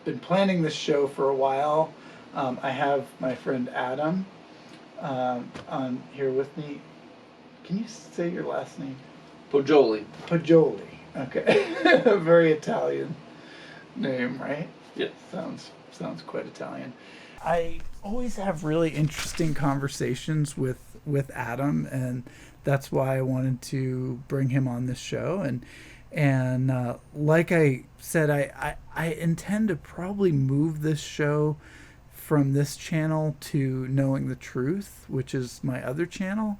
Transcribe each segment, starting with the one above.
been planning this show for a while. I have my friend Adam on here with me. Can you say your last name? Pogioli. Pogioli. Okay. A very Italian name, right? Yes. Sounds quite Italian. I always have really interesting conversations with Adam, and that's why I wanted to bring him on this show. And like I said, I intend to probably move this show from this channel to Knowing the Truth, which is my other channel.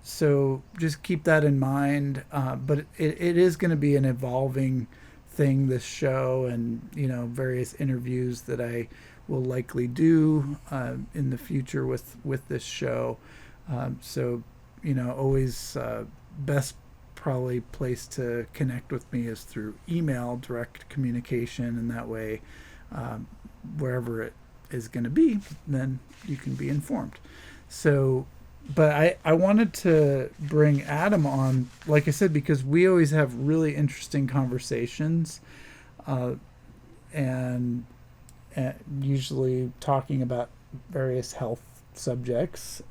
So just keep that in mind. But it is going to be an evolving thing, this show, and various interviews that I will likely do in the future with this show. So always best probably place to connect with me is through email, direct communication, and that way wherever it is going to be, then you can be informed. So, but I wanted to bring Adam on, like I said, because we always have really interesting conversations, and usually talking about various health subjects.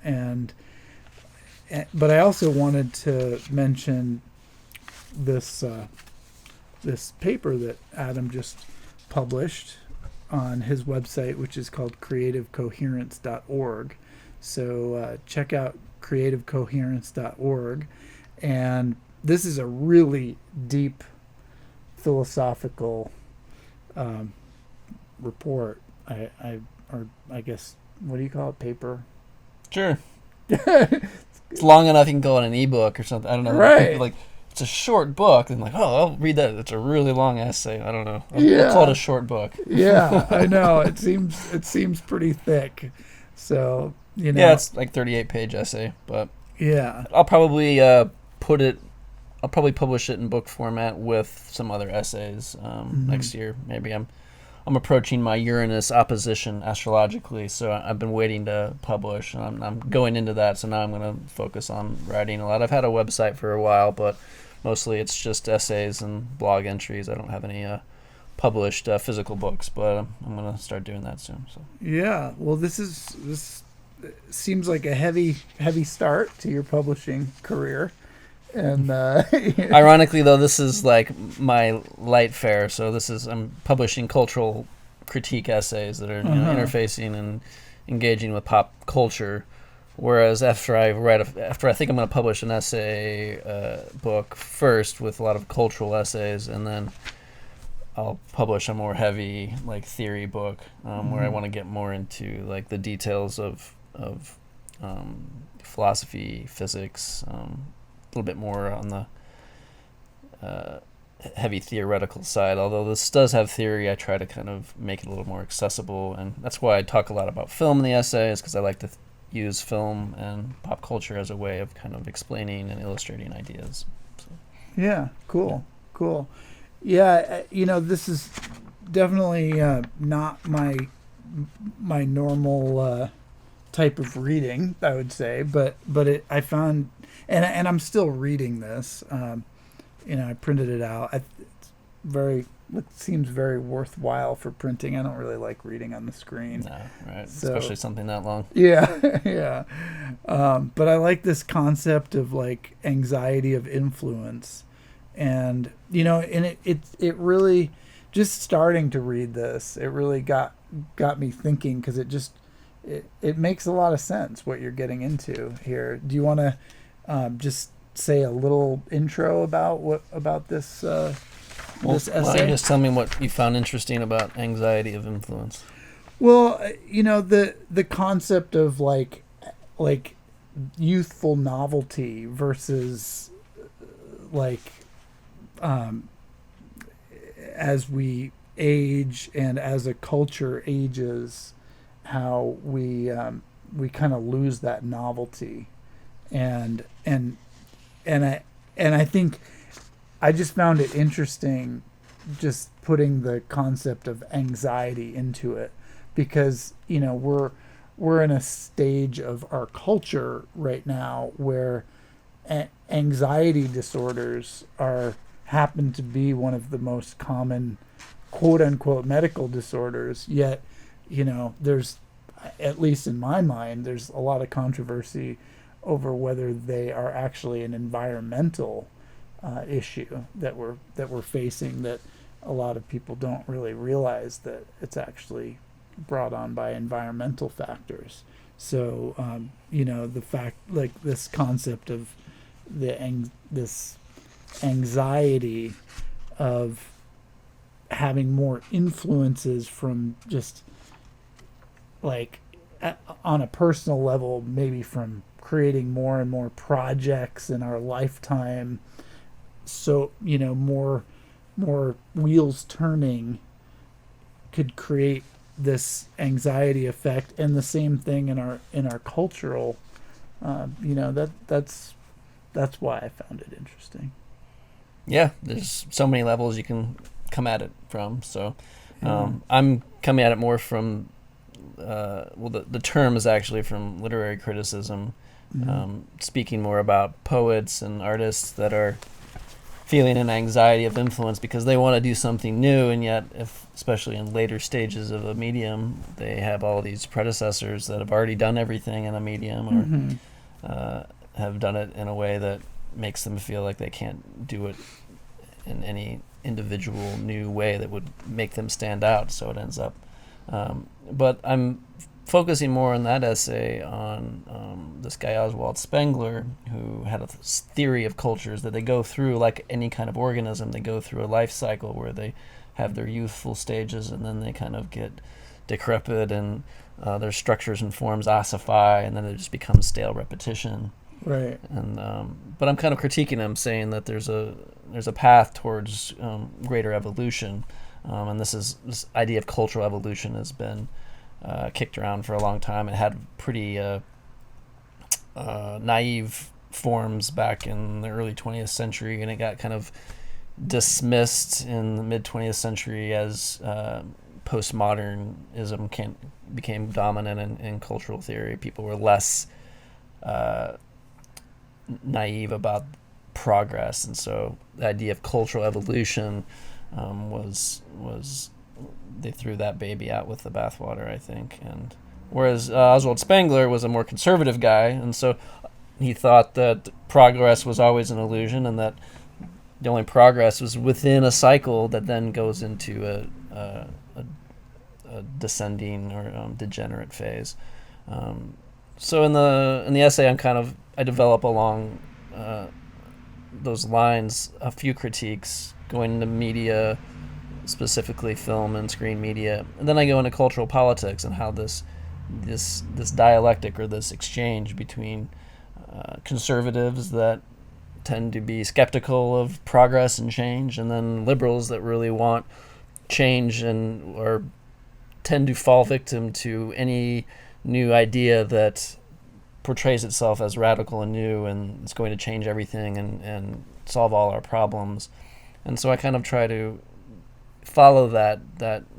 But I also wanted to mention this paper that Adam just published on his website, which is called creativecoherence.org. So check out creativecoherence.org. And this is a really deep philosophical report. I guess, what do you call it? Paper? Sure. It's long enough you can go on an ebook or something. I don't know. Right. Like, it's a short book, and like, oh, I'll read that. It's a really long essay. I don't know. I'll call it a short book. Yeah, I know. It seems pretty thick. So, Yeah, it's like 38-page essay, but yeah, I'll probably publish it in book format with some other essays next year. Maybe I'm approaching my Uranus opposition astrologically, so I've been waiting to publish, and I'm going into that. So now I'm going to focus on writing a lot. I've had a website for a while, but mostly it's just essays and blog entries. I don't have any published physical books, but I'm going to start doing that soon. So yeah. Well, this seems like a heavy start to your publishing career. And ironically, though, this is like my light fare. So I'm publishing cultural critique essays that are interfacing and engaging with pop culture. Whereas after I think I'm going to publish an essay book first with a lot of cultural essays, and then I'll publish a more heavy like theory book where I want to get more into like the details of philosophy, physics. A little bit more on the heavy theoretical side. Although this does have theory, I try to kind of make it a little more accessible, and that's why I talk a lot about film in the essays, because I like to use film and pop culture as a way of kind of explaining and illustrating ideas. So. Yeah, cool. Yeah, this is definitely not my normal type of reading, I would say, but I found, and I'm still reading this. I printed it out. It seems very worthwhile for printing. I don't really like reading on the screen. No, right. So, especially something that long. Yeah, yeah. But I like this concept of like anxiety of influence, and and it really, just starting to read this, it really got me thinking, because it makes a lot of sense what you're getting into here. Do you want to just say a little intro about this this essay? Why don't you just tell me what you found interesting about anxiety of influence? Well, the concept of like youthful novelty versus like as we age and as a culture ages, how we kind of lose that novelty, and I think I just found it interesting, just putting the concept of anxiety into it, because we're in a stage of our culture right now where anxiety disorders happen to be one of the most common quote unquote medical disorders, yet, there's, at least in my mind, there's a lot of controversy over whether they are actually an environmental issue that we're facing, that a lot of people don't really realize that it's actually brought on by environmental factors. So, the fact, like this concept of this anxiety of having more influences from just like on a personal level, maybe from creating more and more projects in our lifetime. So, more wheels turning could create this anxiety effect, and the same thing in our cultural, that's why I found it interesting. Yeah, there's so many levels you can come at it from. So I'm coming at it more from the term is actually from literary criticism, speaking more about poets and artists that are feeling an anxiety of influence because they want to do something new, and yet, especially in later stages of a medium, they have all these predecessors that have already done everything in a medium, or have done it in a way that makes them feel like they can't do it in any individual new way that would make them stand out. So it ends up. But I'm focusing more in that essay on this guy Oswald Spengler, who had a theory of cultures that they go through like any kind of organism. They go through a life cycle where they have their youthful stages, and then they kind of get decrepit, and their structures and forms ossify, and then it just becomes stale repetition. Right. And but I'm kind of critiquing him, saying that there's a path towards greater evolution, and this idea of cultural evolution has been kicked around for a long time. It had pretty naive forms back in the early 20th century, and it got kind of dismissed in the mid 20th century as postmodernism became dominant in cultural theory. People were less naive about progress, and so the idea of cultural evolution was they threw that baby out with the bathwater, I think. And whereas Oswald Spengler was a more conservative guy, and so he thought that progress was always an illusion, and that the only progress was within a cycle that then goes into a descending or degenerate phase. So in the essay, I develop along those lines a few critiques going into media, specifically film and screen media, and then I go into cultural politics and how this dialectic, or this exchange between conservatives that tend to be skeptical of progress and change, and then liberals that really want change or tend to fall victim to any new idea that portrays itself as radical and new and it's going to change everything and solve all our problems. And so I kind of try to follow that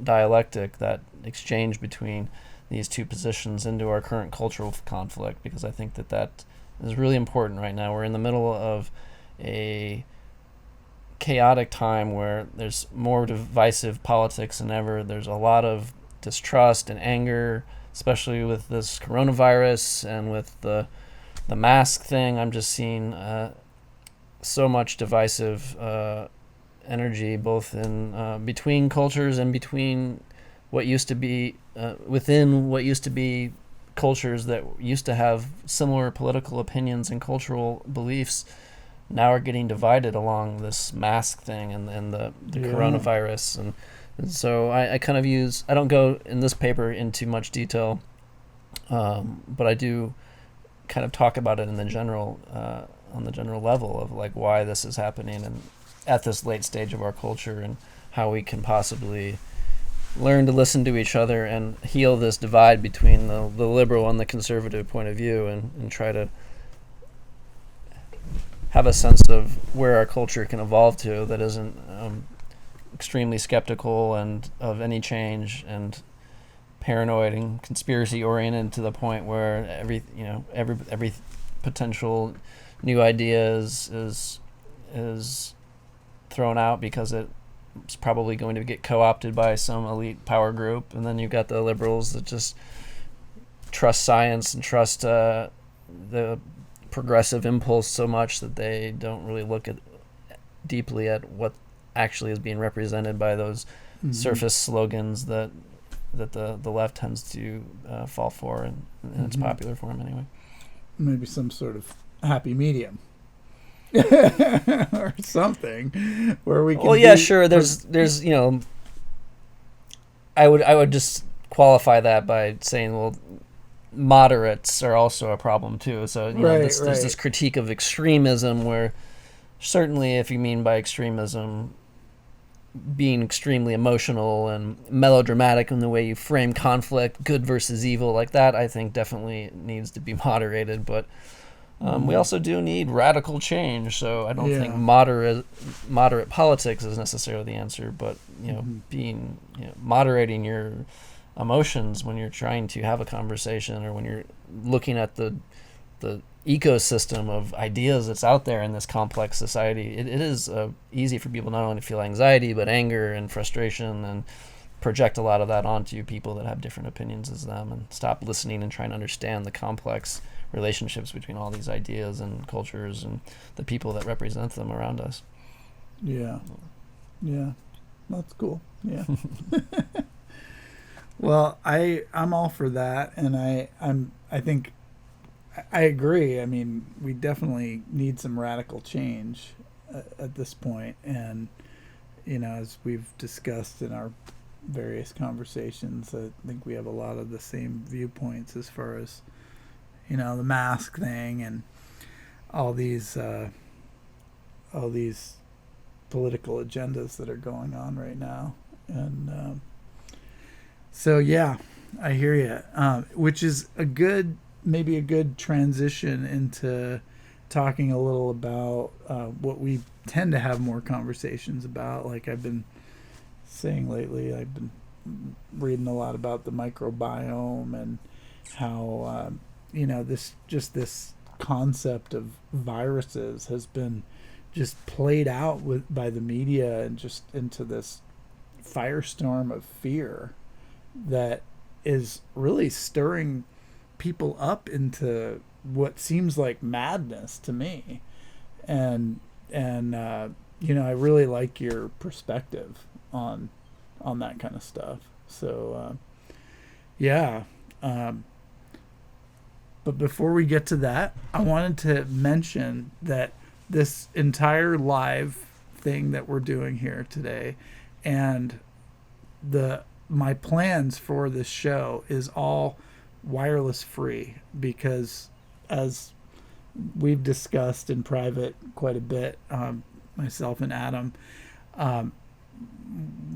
dialectic, that exchange between these two positions into our current cultural conflict, because I think that is really important right now. We're in the middle of a chaotic time where there's more divisive politics than ever. There's a lot of distrust and anger, especially with this coronavirus and with the mask thing. I'm just seeing so much divisive energy, both in between cultures and between what used to be within what used to be cultures that used to have similar political opinions and cultural beliefs. Now are getting divided along this mask thing and the coronavirus. And so I kind of I don't go in this paper into much detail, but I do kind of talk about it in the general, on the general level of like why this is happening and at this late stage of our culture, and how we can possibly learn to listen to each other and heal this divide between the liberal and the conservative point of view, and try to have a sense of where our culture can evolve to that isn't extremely skeptical and of any change and paranoid and conspiracy oriented to the point where every potential new idea is thrown out because it it's probably going to get co-opted by some elite power group, and then you've got the liberals that just trust science and trust the progressive impulse so much that they don't really look at deeply at what actually is being represented by those surface slogans that the left tends to fall for in its popular form anyway. Maybe some sort of happy medium. Or something where we can. Well, yeah, sure. There's I would just qualify that by saying, well, moderates are also a problem too. So there's this critique of extremism, where certainly if you mean by extremism being extremely emotional and melodramatic in the way you frame conflict, good versus evil, like that, I think definitely needs to be moderated. But we also do need radical change, so I don't think moderate politics is necessarily the answer. But being moderating your emotions when you're trying to have a conversation, or when you're looking at the ecosystem of ideas that's out there in this complex society, it is easy for people not only to feel anxiety but anger and frustration, and project a lot of that onto people that have different opinions as them, and stop listening and trying to understand the complex relationships between all these ideas and cultures and the people that represent them around us. Yeah, that's cool. Yeah. Well, I'm all for that, and I think I agree. I mean, we definitely need some radical change at this point, and as we've discussed in our various conversations, I think we have a lot of the same viewpoints as far as the mask thing and all these political agendas that are going on right now. And so yeah, I hear you, which is maybe a good transition into talking a little about what we tend to have more conversations about. Like I've been saying lately, I've been reading a lot about the microbiome and how this concept of viruses has been just played out by the media, and just into this firestorm of fear that is really stirring people up into what seems like madness to me. And I really like your perspective on that kind of stuff. So but before we get to that, I wanted to mention that this entire live thing that we're doing here today, and my plans for this show is all wireless free, because as we've discussed in private quite a bit, myself and Adam,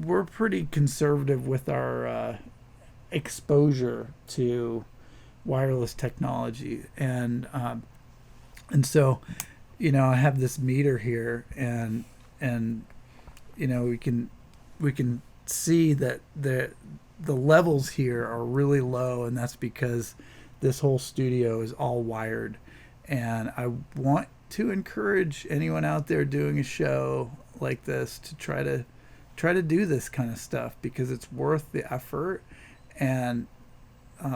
we're pretty conservative with our exposure to wireless technology, and so I have this meter here, and we can see that the levels here are really low, and that's because this whole studio is all wired. And I want to encourage anyone out there doing a show like this to try to do this kind of stuff, because it's worth the effort, and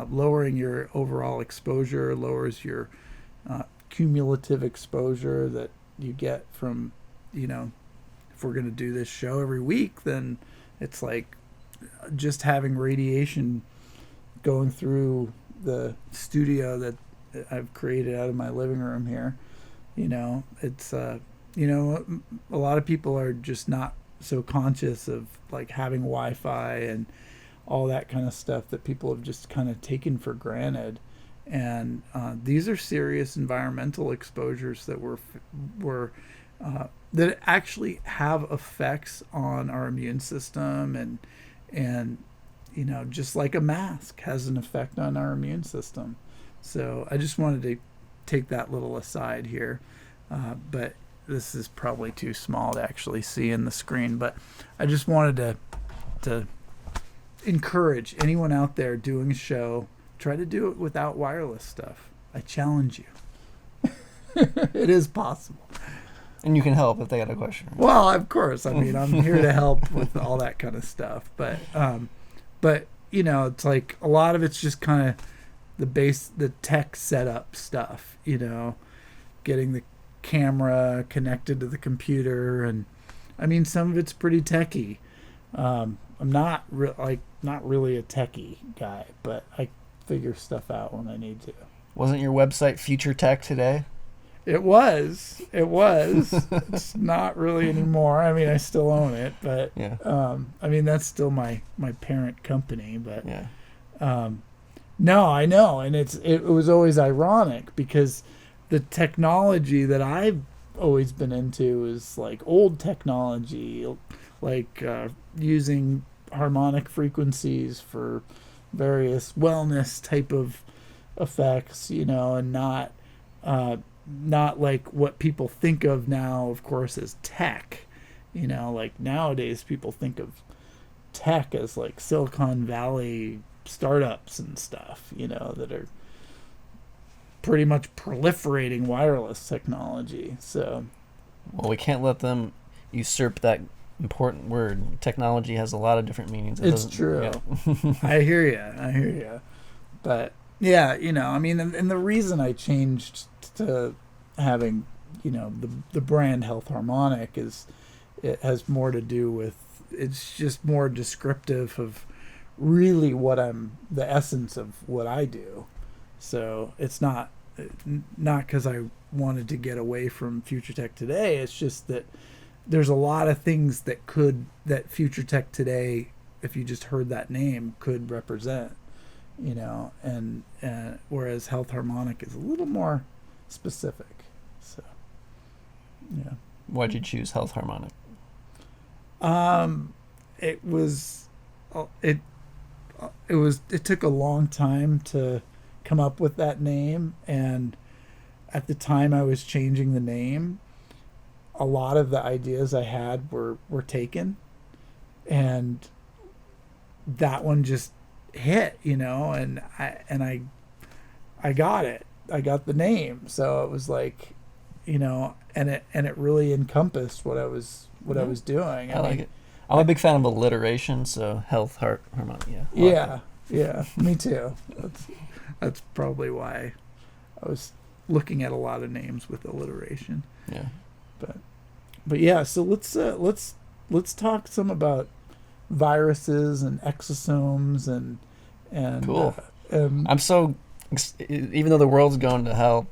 lowering your overall exposure lowers your cumulative exposure that you get from, if we're going to do this show every week, then it's like just having radiation going through the studio that I've created out of my living room here. It's a lot of people are just not so conscious of like having Wi-Fi and all that kind of stuff that people have just kind of taken for granted. And these are serious environmental exposures that that actually have effects on our immune system, and just like a mask has an effect on our immune system. So I just wanted to take that little aside here, but this is probably too small to actually see in the screen. But I just wanted to encourage anyone out there doing a show, try to do it without wireless stuff. I challenge you. It is possible. And you can help if they got a question. Well, of course. I mean, I'm here to help with all that kind of stuff. But you know, it's like a lot of it's just kind of the tech setup stuff. You know, getting the camera connected to the computer, and I mean, some of it's pretty techy. I'm not really a techie guy, but I figure stuff out when I need to. Wasn't your website Future Tech Today? It was. It's not really anymore. I mean, I still own it, but yeah. I mean, that's still my parent company. But Yeah. no, I know, and it was always ironic because the technology that I've always been into is like old technology, like using harmonic frequencies for various wellness type of effects, you know, and not like what people think of now, of course, as tech. You know, like nowadays people think of tech as like Silicon Valley startups and stuff, you know, that are pretty much proliferating wireless technology. So, well, we can't let them usurp that important word. Technology has a lot of different meanings. It's true. Yeah. I hear you. But yeah, you know, I mean, and the reason I changed to having, you know, the brand Health Harmonic is it has more to do with, it's just more descriptive of really the essence of what I do. So it's not because I wanted to get away from Future Tech Today. It's just that there's a lot of things that Future Tech Today, if you just heard that name, could represent, you know, and whereas Health Harmonic is a little more specific. So, yeah. Why'd you choose Health Harmonic? It took a long time to come up with that name, and at the time I was changing the name, a lot of the ideas I had were taken, and that one just hit, you know, and I got it. I got the name, so it was like, you know, and it really encompassed what I was doing. I like it. I'm a big fan of alliteration, so Health Harmonic. Yeah, me too. That's probably why I was looking at a lot of names with alliteration. Yeah. But yeah, so let's talk some about viruses and exosomes and cool. I'm so, even though the world's going to hell,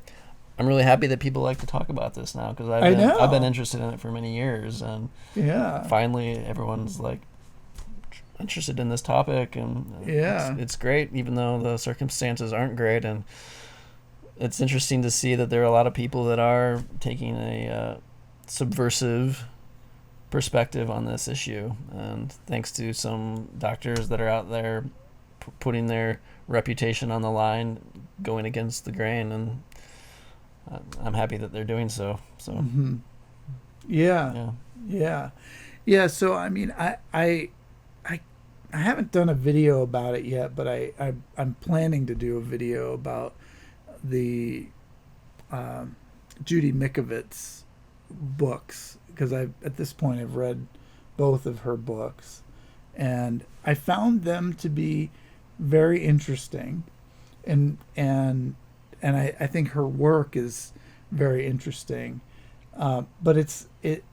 I'm really happy that people like to talk about this now, because I've been interested in it for many years, and finally everyone's like interested in this topic, and it's great, even though the circumstances aren't great, and it's interesting to see that there are a lot of people that are taking a subversive perspective on this issue, and thanks to some doctors that are out there putting their reputation on the line, going against the grain, and I'm happy that they're doing so. So, mm-hmm. Yeah. So I mean, I haven't done a video about it yet, but I'm planning to do a video about the Judy Mikovits books, because at this point I've read both of her books, and I found them to be very interesting, and I think her work is very interesting, but it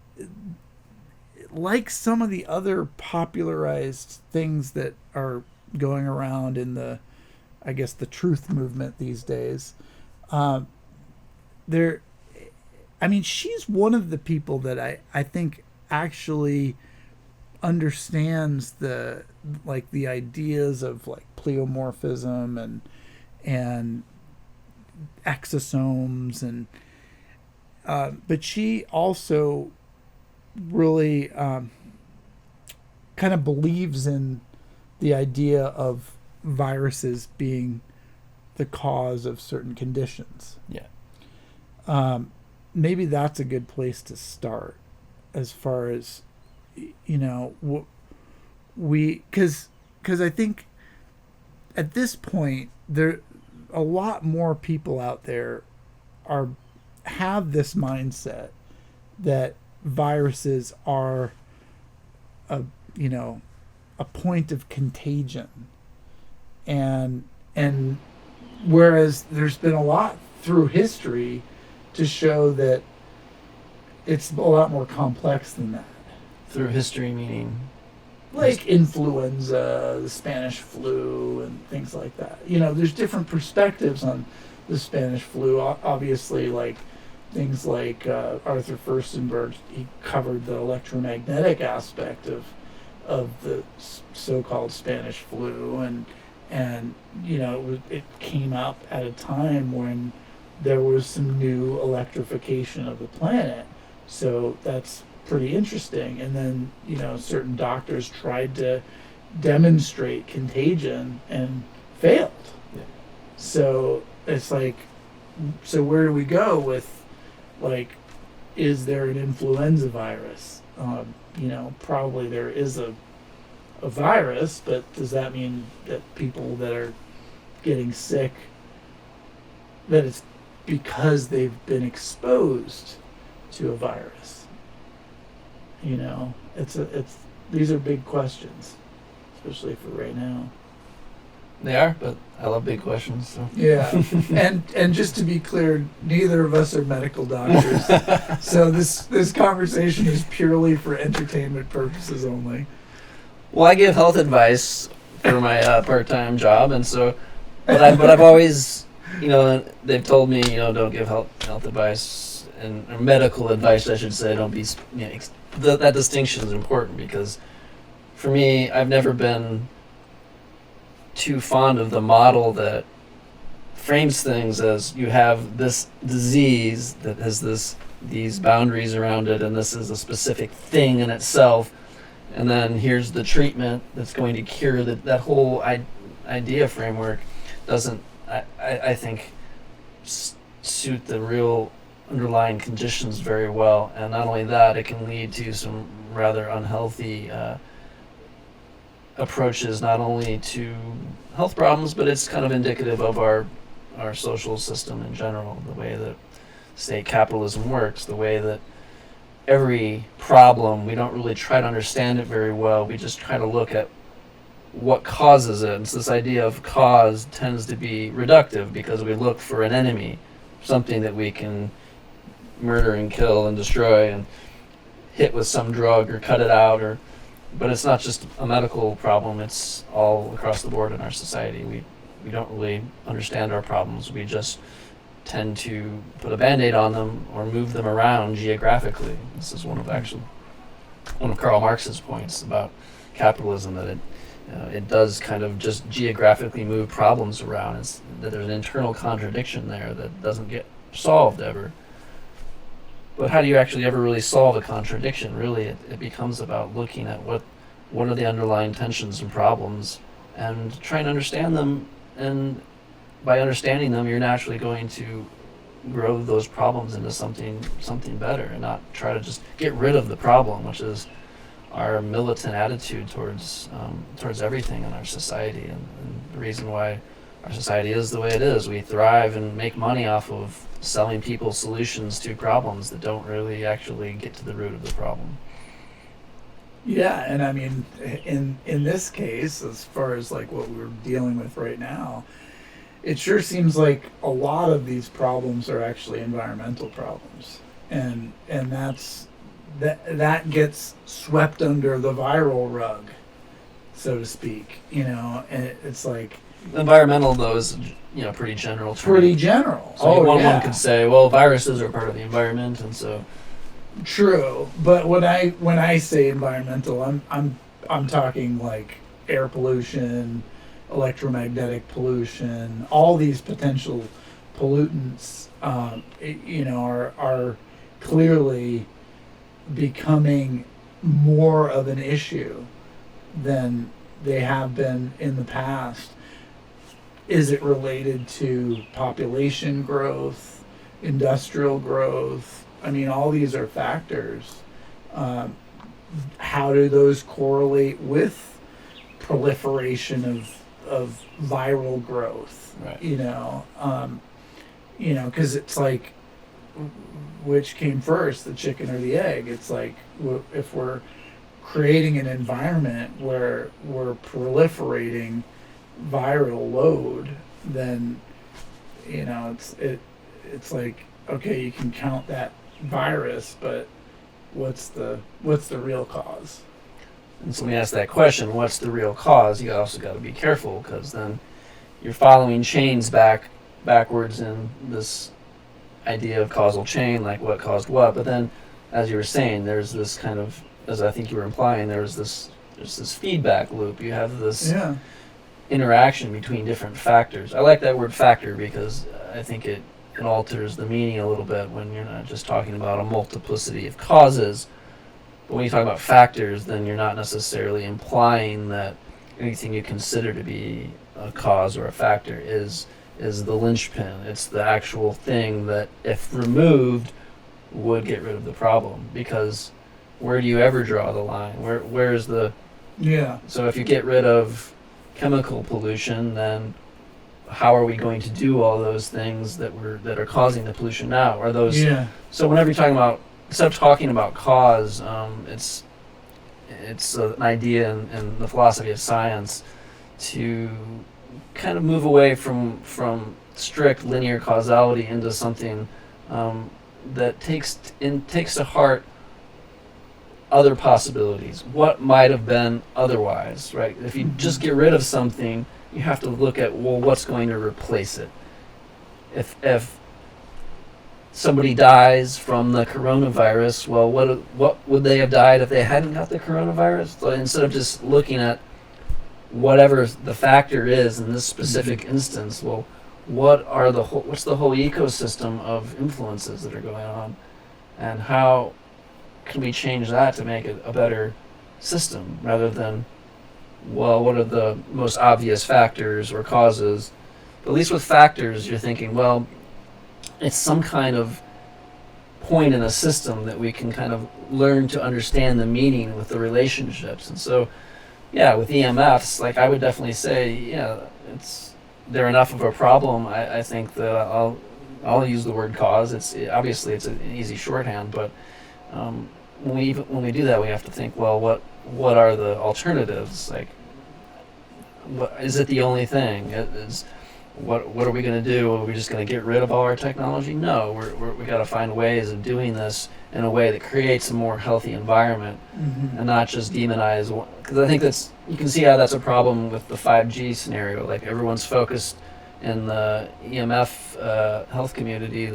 like some of the other popularized things that are going around in the truth movement these days. She's one of the people that I think actually understands the ideas of like pleomorphism and exosomes, and but she also really kind of believes in the idea of viruses being the cause of certain conditions. Yeah. Maybe that's a good place to start, as far as, you know, because I think at this point there a lot more people out there have this mindset that viruses are a a point of contagion, and whereas there's been a lot through history to show that it's a lot more complex than that. Through history, meaning Like influenza, the Spanish flu, and things like that. There's different perspectives on the Spanish flu. Obviously, like things like Arthur Furstenberg, he covered the electromagnetic aspect of the so-called Spanish flu, and it came up at a time when there was some new electrification of the planet. So that's pretty interesting. And then certain doctors tried to demonstrate contagion and failed. Yeah. So it's like, so where do we go with, like, is there an influenza virus? Probably there is a virus, but does that mean that people that are getting sick, that it's because they've been exposed to a virus? These are big questions, especially for right now. they are, but I love big questions. So. Yeah, and just to be clear, neither of us are medical doctors, so this conversation is purely for entertainment purposes only. Well, I give health advice for my part-time job, and so, but I've always, they've told me, don't give health advice or medical advice, I should say. Don't be, that distinction is important, because for me, I've never been too fond of the model that frames things as you have this disease that has these boundaries around it, and this is a specific thing in itself, and then here's the treatment that's going to cure that whole idea framework doesn't, I think, suit the real underlying conditions very well. And not only that, it can lead to some rather unhealthy approaches, not only to health problems, but it's kind of indicative of our social system in general, the way that state capitalism works, the way that every problem, we don't really try to understand it very well. We just try to look at what causes it. And so this idea of cause tends to be reductive, because we look for an enemy, something that we can murder and kill and destroy and hit with some drug or cut it out. But it's not just a medical problem, it's all across the board in our society. We don't really understand our problems. We just tend to put a Band-Aid on them or move them around geographically. This is one of Karl Marx's points about capitalism, that it does kind of just geographically move problems around. It's that there's an internal contradiction there that doesn't get solved ever. But how do you actually ever really solve a contradiction? Really, it becomes about looking at what are the underlying tensions and problems, and trying to understand them. And by understanding them, you're naturally going to grow those problems into something better, and not try to just get rid of the problem, which is our militant attitude towards everything in our society, and the reason why our society is the way it is. We thrive and make money off of selling people solutions to problems that don't really actually get to the root of the problem. Yeah, and I mean, in this case, as far as like what we're dealing with right now, it sure seems like a lot of these problems are actually environmental problems, and that gets swept under the viral rug, so to speak. And it's like environmental, though, is pretty general term. Pretty general. So one could say, well, viruses are part of the environment, and so. True, but when I say environmental, I'm talking like air pollution, electromagnetic pollution, all these potential pollutants, are clearly becoming more of an issue than they have been in the past. Is it related to population growth, industrial growth? I mean, all these are factors. How do those correlate with proliferation of viral growth? Right. Because it's like which came first, the chicken or the egg? It's like if we're creating an environment where we're proliferating viral load, then it's like, okay, you can count that virus, but what's the real cause? And so when you ask that question, what's the real cause, you also got to be careful, because then you're following chains backwards in this idea of causal chain, like what caused what. But then, as you were saying, there's this kind of, as I think you were implying, there's this feedback loop. You have this interaction between different factors. I like that word factor because I think it alters the meaning a little bit when you're not just talking about a multiplicity of causes. But when you talk about factors, then you're not necessarily implying that anything you consider to be a cause or a factor is the linchpin. It's the actual thing that, if removed, would get rid of the problem. Because where do you ever draw the line? Where's the... Yeah. So if you get rid of chemical pollution, then how are we going to do all those things that are causing the pollution now? Are those... Yeah. So whenever you're talking about... Instead of talking about cause, it's an idea in the philosophy of science to kind of move away from strict linear causality into something that takes to heart other possibilities. What might have been otherwise, right? If you just get rid of something, you have to look at, well, what's going to replace it? If somebody dies from the coronavirus, well, what would they have died if they hadn't got the coronavirus? So instead of just looking at whatever the factor is in this specific instance, well, what's the whole ecosystem of influences that are going on, and how can we change that to make it a better system, rather than, well, what are the most obvious factors or causes? But at least with factors, you're thinking, well, it's some kind of point in a system that we can kind of learn to understand the meaning with the relationships. And so, yeah, with EMFs, like, I would definitely say, yeah, they're enough of a problem. I think that I'll use the word cause. Obviously it's an easy shorthand, but when we do that, we have to think, well, what are the alternatives? Like, is it the only thing? What are we going to do? Are we just going to get rid of all our technology? No, we got to find ways of doing this in a way that creates a more healthy environment, and not just demonize. Because I think you can see how that's a problem with the 5G scenario. Like, everyone's focused in the EMF health community,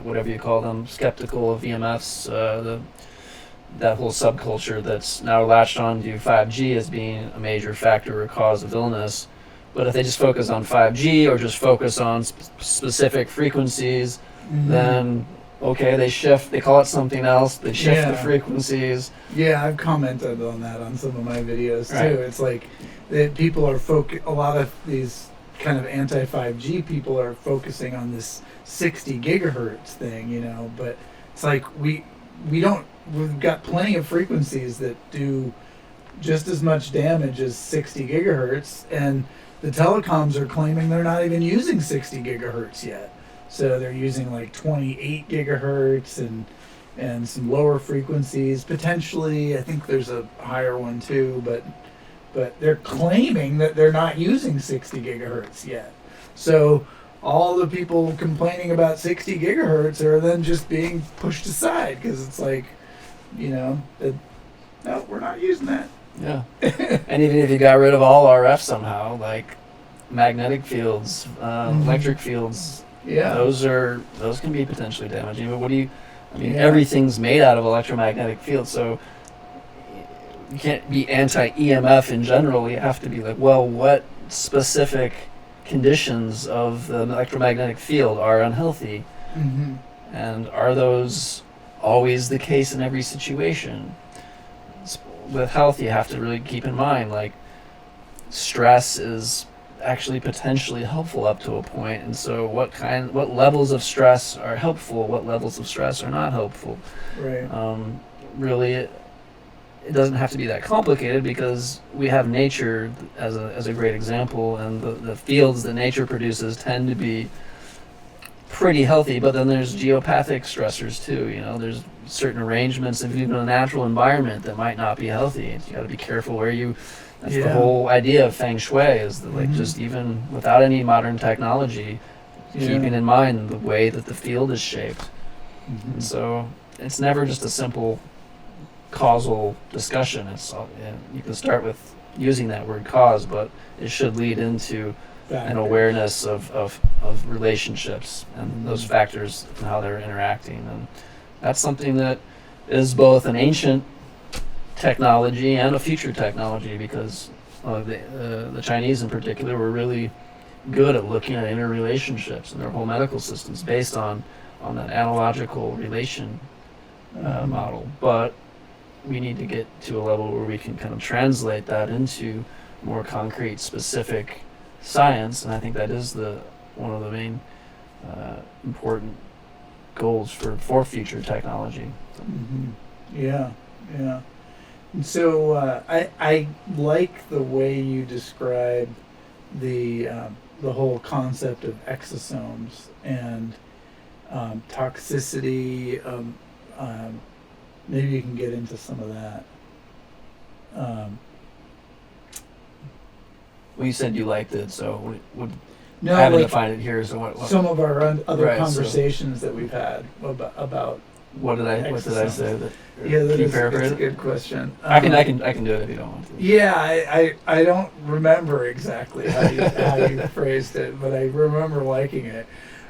whatever you call them, skeptical of EMFs, that whole subculture that's now latched on to 5G as being a major factor or cause of illness. But if they just focus on 5G or just focus on specific frequencies, then, okay, they call it something else, they shift the frequencies. Yeah, I've commented on that on some of my videos too. Right. It's like people are a lot of these kind of anti-5G people are focusing on this 60 gigahertz thing, but it's like we've got plenty of frequencies that do just as much damage as 60 gigahertz, and the telecoms are claiming they're not even using 60 gigahertz yet. So they're using like 28 gigahertz and some lower frequencies. Potentially, I think there's a higher one too, but they're claiming that they're not using 60 gigahertz yet. So all the people complaining about 60 gigahertz are then just being pushed aside, because it's like, no, we're not using that. Yeah. And even if you got rid of all RF somehow, like magnetic fields, electric fields, those can be potentially damaging. But everything's made out of electromagnetic fields, so you can't be anti-EMF in general. You have to be like, well, what specific conditions of the electromagnetic field are unhealthy? And are those always the case in every situation? With health, you have to really keep in mind, like, stress is actually potentially helpful up to a point, and so what levels of stress are helpful, what levels of stress are not helpful. Right. Really, it doesn't have to be that complicated, because we have nature as a great example, and the fields that nature produces tend to be pretty healthy, but then there's geopathic stressors too. There's certain arrangements of even a natural environment that might not be healthy. You got to be careful where you. That's the whole idea of feng shui, is that, like, just even without any modern technology, keeping in mind the way that the field is shaped. And so it's never just a simple causal discussion. You can start with using that word cause, but it should lead into an awareness of relationships and those factors and how they're interacting. And that's something that is both an ancient technology and a future technology, because the Chinese in particular were really good at looking at interrelationships, and their whole medical systems based on that analogical relation model. But we need to get to a level where we can kind of translate that into more concrete, specific science, and I think that is one of the main important goals for future technology. Yeah. And so I like the way you describe the whole concept of exosomes and toxicity. Maybe you can get into some of that. Well, you said you liked it, so No, having like to find it here. So what some of our other Right, conversations that we've had about what did I say? that's a good question. I can do it if you don't want to. Yeah, I don't remember exactly how you phrased it, but I remember liking it.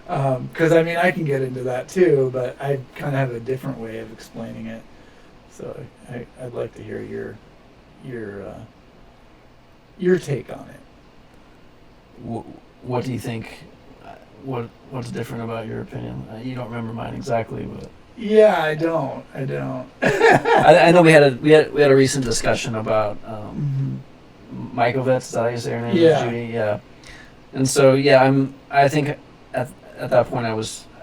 Because I can get into that too, but I kind of have a different way of explaining it. So I'd like to hear your take on it. What do you think? What's different about your opinion? You don't remember mine exactly, but yeah, I don't. I know we had a recent discussion about Mykovets. Is that how you say her name? Yeah. Judy. Yeah. And so I think at that point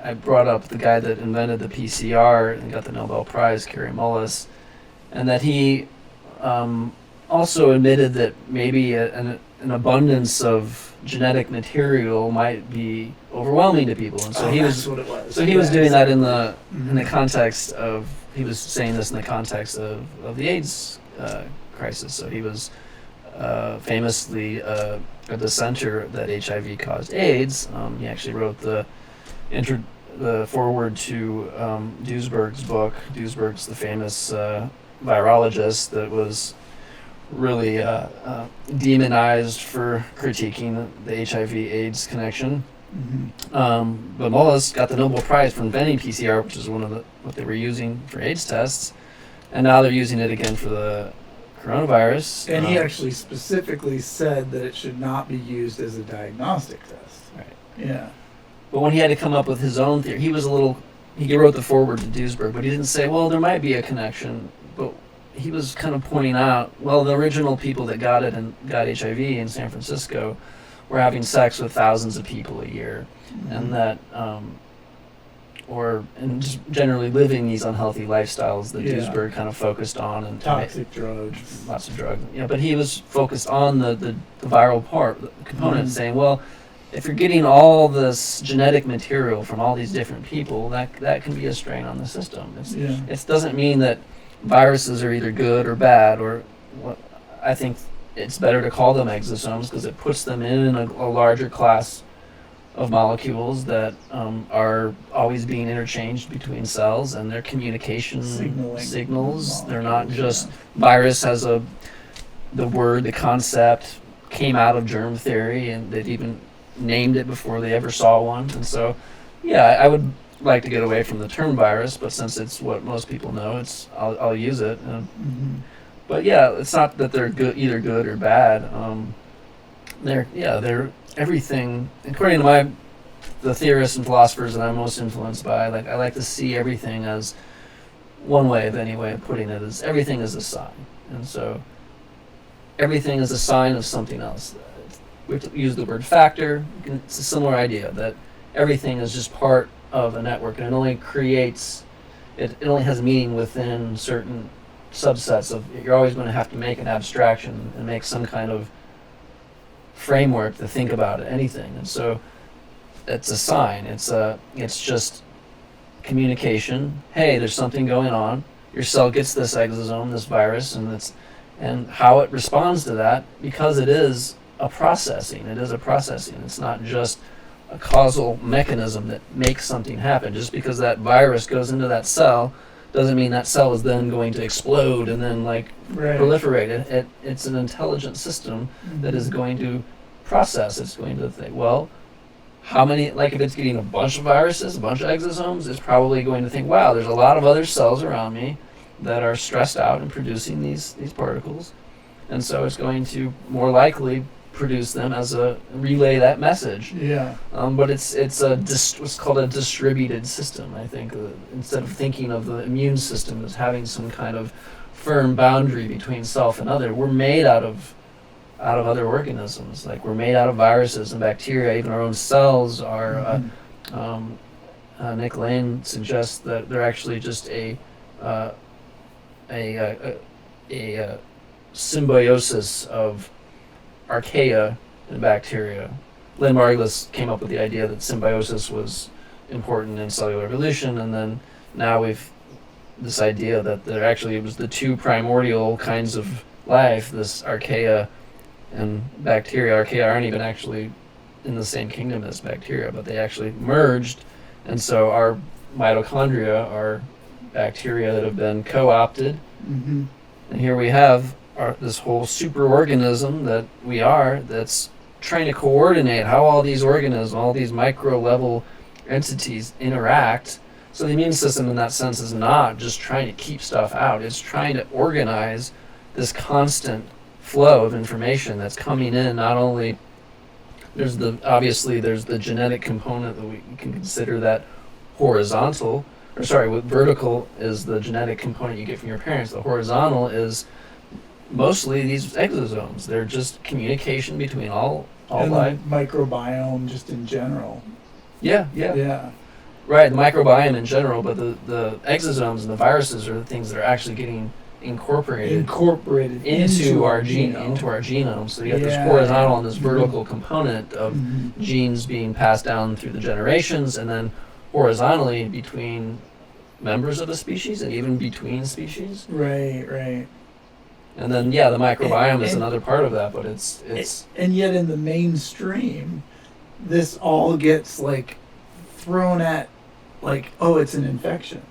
I brought up the guy that invented the PCR and got the Nobel Prize, Kary Mullis, and that he also admitted that maybe an abundance of genetic material might be overwhelming to people, and so that's what it was. So he was doing that in the context of, he was saying this in the context of the AIDS crisis. So he was famously a dissenter that HIV caused AIDS. He actually wrote the foreword to Duesberg's book. Duesberg's the famous virologist that was really demonized for critiquing the HIV/AIDS connection. But Mullis got the Nobel Prize for inventing PCR, which is what they were using for AIDS tests, and now they're using it again for the coronavirus. And he actually specifically said that it should not be used as a diagnostic test. Right. Yeah. But when he had to come up with his own theory, he wrote the foreword to Duesberg, but he didn't say, well, there might be a connection. But he was kind of pointing out, well, the original people that got it and got HIV in San Francisco were having sex with thousands of people a year, and that, and just generally living these unhealthy lifestyles that Duesberg kind of focused on, and toxic drugs, lots of drugs. Yeah, but he was focused on the viral component, saying, well, if you're getting all this genetic material from all these different people, that can be a strain on the system. It doesn't mean that viruses are either good or bad, or I think it's better to call them exosomes because it puts them in a larger class of molecules that are always being interchanged between cells, and their communication signals. They're not just virus has the concept came out of germ theory, and they'd even named it before they ever saw one. And so, I would like to get away from the term virus, but since it's what most people know, I'll use it. But it's not that they're either good or bad. They're everything. According to the theorists and philosophers that I'm most influenced by, I like to see everything as one way of putting it is everything is a sign, and so everything is a sign of something else. We use the word factor. It's a similar idea that everything is just part of a network, and it only has meaning within certain subsets of. You're always going to have to make an abstraction and make some kind of framework to think about anything. And so it's a sign. It's just communication. Hey, there's something going on. Your cell gets this exosome, this virus, and how it responds to that, because it is a processing. It is a processing. It's not just a causal mechanism that makes something happen. Just because that virus goes into that cell doesn't mean that cell is then going to explode and then proliferate. It's an intelligent system that is going to process. It's going to think, well, how many, like if it's getting a bunch of viruses, a bunch of exosomes, it's probably going to think, wow, there's a lot of other cells around me that are stressed out and producing these particles. And so it's going to more likely produce them as a relay that message. Yeah. But it's what's called a distributed system. I think instead of thinking of the immune system as having some kind of firm boundary between self and other, we're made out of other organisms. Like we're made out of viruses and bacteria. Even our own cells are. Nick Lane suggests that they're actually just a symbiosis of archaea and bacteria. Lynn Margulis came up with the idea that symbiosis was important in cellular evolution, and then now we've this idea that it was the two primordial kinds of life, this archaea and bacteria. Archaea aren't even actually in the same kingdom as bacteria, but they actually merged, and so our mitochondria are bacteria that have been co-opted, and here we have this whole superorganism that we are that's trying to coordinate how all these organisms, all these micro level entities interact. So the immune system in that sense is not just trying to keep stuff out, it's trying to organize this constant flow of information that's coming in. Not only there's the genetic component that we can consider that horizontal, vertical is the genetic component you get from your parents. The horizontal is mostly these exosomes. They're just communication between all and life. The microbiome just in general. Yeah. Right, the microbiome in general, but the exosomes and the viruses are the things that are actually getting incorporated into our genome. So you have this horizontal and this vertical component of genes being passed down through the generations, and then horizontally between members of a species and even between species. Right. And then the microbiome is another part of that, but it's and yet in the mainstream, this all gets thrown at it's an infection,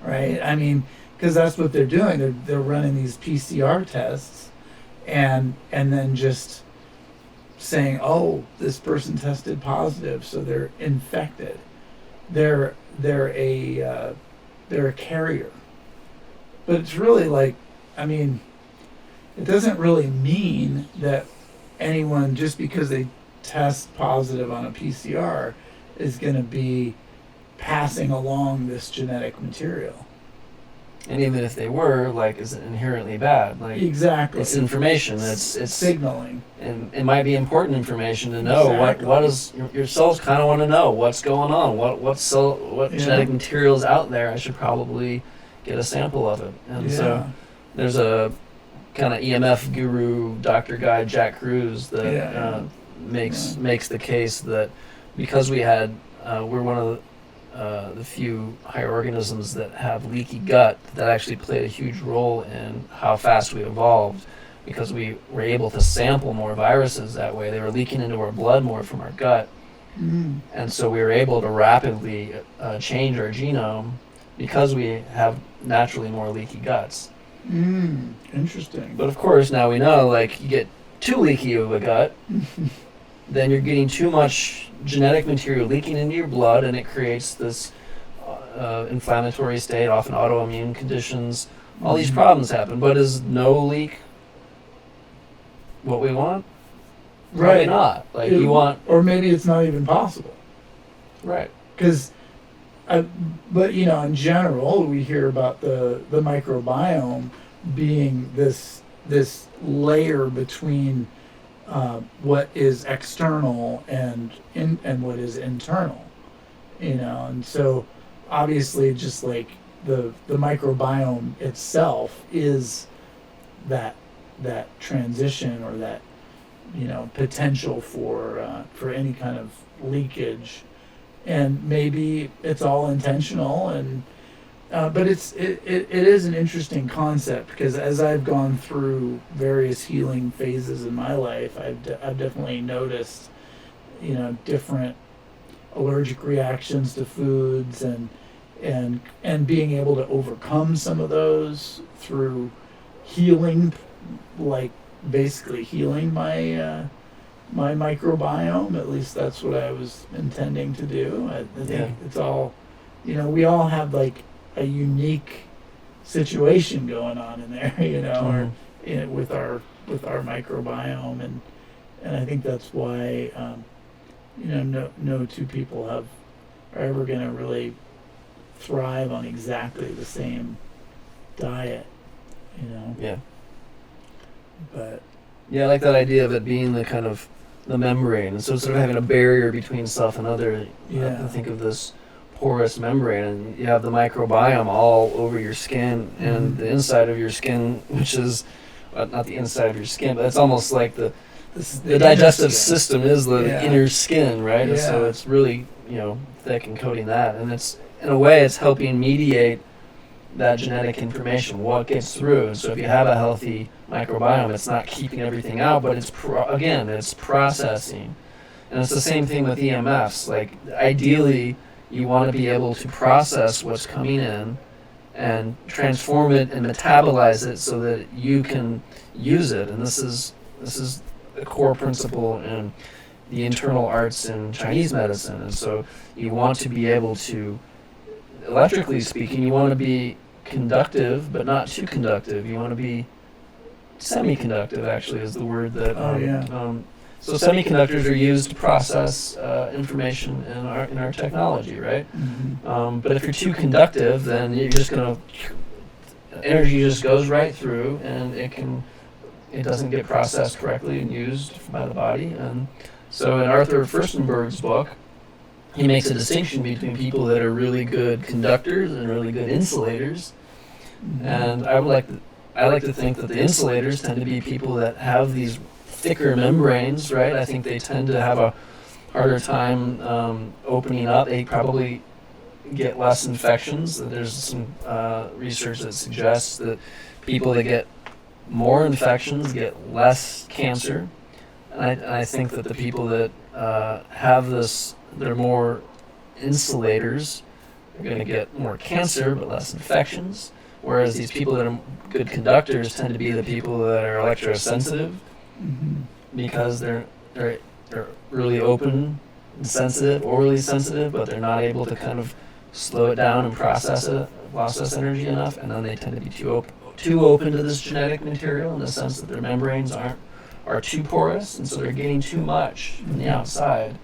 right? I mean, because that's what they're doing. They're running these PCR tests, and then just saying, oh, this person tested positive, so they're infected. They're a carrier. But it's really it doesn't really mean that anyone, just because they test positive on a PCR, is going to be passing along this genetic material. And even if they were, is it inherently bad? Exactly. It's information. It's signaling. And it might be important information to know. Exactly. What is your cells kind of want to know what's going on. What genetic material is out there. I should probably get a sample of it. And so there's a kind of EMF guru, doctor guy, Jack Cruz, that makes the case that because we're one of the few higher organisms that have leaky gut, that actually played a huge role in how fast we evolved, because we were able to sample more viruses that way. They were leaking into our blood more from our gut. And so we were able to rapidly change our genome because we have naturally more leaky guts. Interesting. But of course, now we know, you get too leaky of a gut, then you're getting too much genetic material leaking into your blood, and it creates this inflammatory state, often autoimmune conditions. All these problems happen. But is no leak what we want? Probably not. You want... Or maybe it's not even possible. Right. Because... but in general, we hear about the microbiome being this layer between what is external and what is internal, and so obviously just the microbiome itself is that transition, or potential for any kind of leakage, and maybe it's all intentional, and but it is an interesting concept, because as I've gone through various healing phases in my life, I've definitely noticed different allergic reactions to foods, and being able to overcome some of those through healing, like basically healing my my microbiome. At least that's what I was intending to do. I think it's all, we all have like a unique situation going on in there, or with our microbiome, and I think that's why no two people are ever going to really thrive on exactly the same diet, Yeah. But I like that idea of it being the kind of the membrane, and so sort of having a barrier between self and other. I think of this porous membrane, and you have the microbiome all over your skin, and the inside of your skin, which is not the inside of your skin, but it's almost like the digestive system is the inner skin, right? And so it's really thick and coating that, and it's in a way it's helping mediate that genetic information, what gets through. And so if you have a healthy microbiome, it's not keeping everything out, but it's it's processing. And it's the same thing with EMFs. Like, ideally, you want to be able to process what's coming in and transform it and metabolize it so that you can use it. And this is a core principle in the internal arts in Chinese medicine. And so you want to be able to, electrically speaking, you want to be conductive, but not too conductive. You want to be semiconductive, actually, is the word that. So semiconductors are used to process information in our technology, right? But if you're too conductive, then you're just gonna energy just goes right through, and it doesn't get processed correctly and used by the body. And so in Arthur Furstenberg's book, he makes a distinction between people that are really good conductors and really good insulators. And I like to think that the insulators tend to be people that have these thicker membranes, right? I think they tend to have a harder time opening up. They probably get less infections. There's some research that suggests that people that get more infections get less cancer. And I think that the people that have this, they're more insulators, are going to get more cancer but less infections. Whereas these people that are good conductors tend to be the people that are electrosensitive, because they're really open and sensitive, orally sensitive, but they're not able to kind of slow it down and process energy enough, and then they tend to be too open to this genetic material, in the sense that their membranes are too porous, and so they're getting too much from the outside.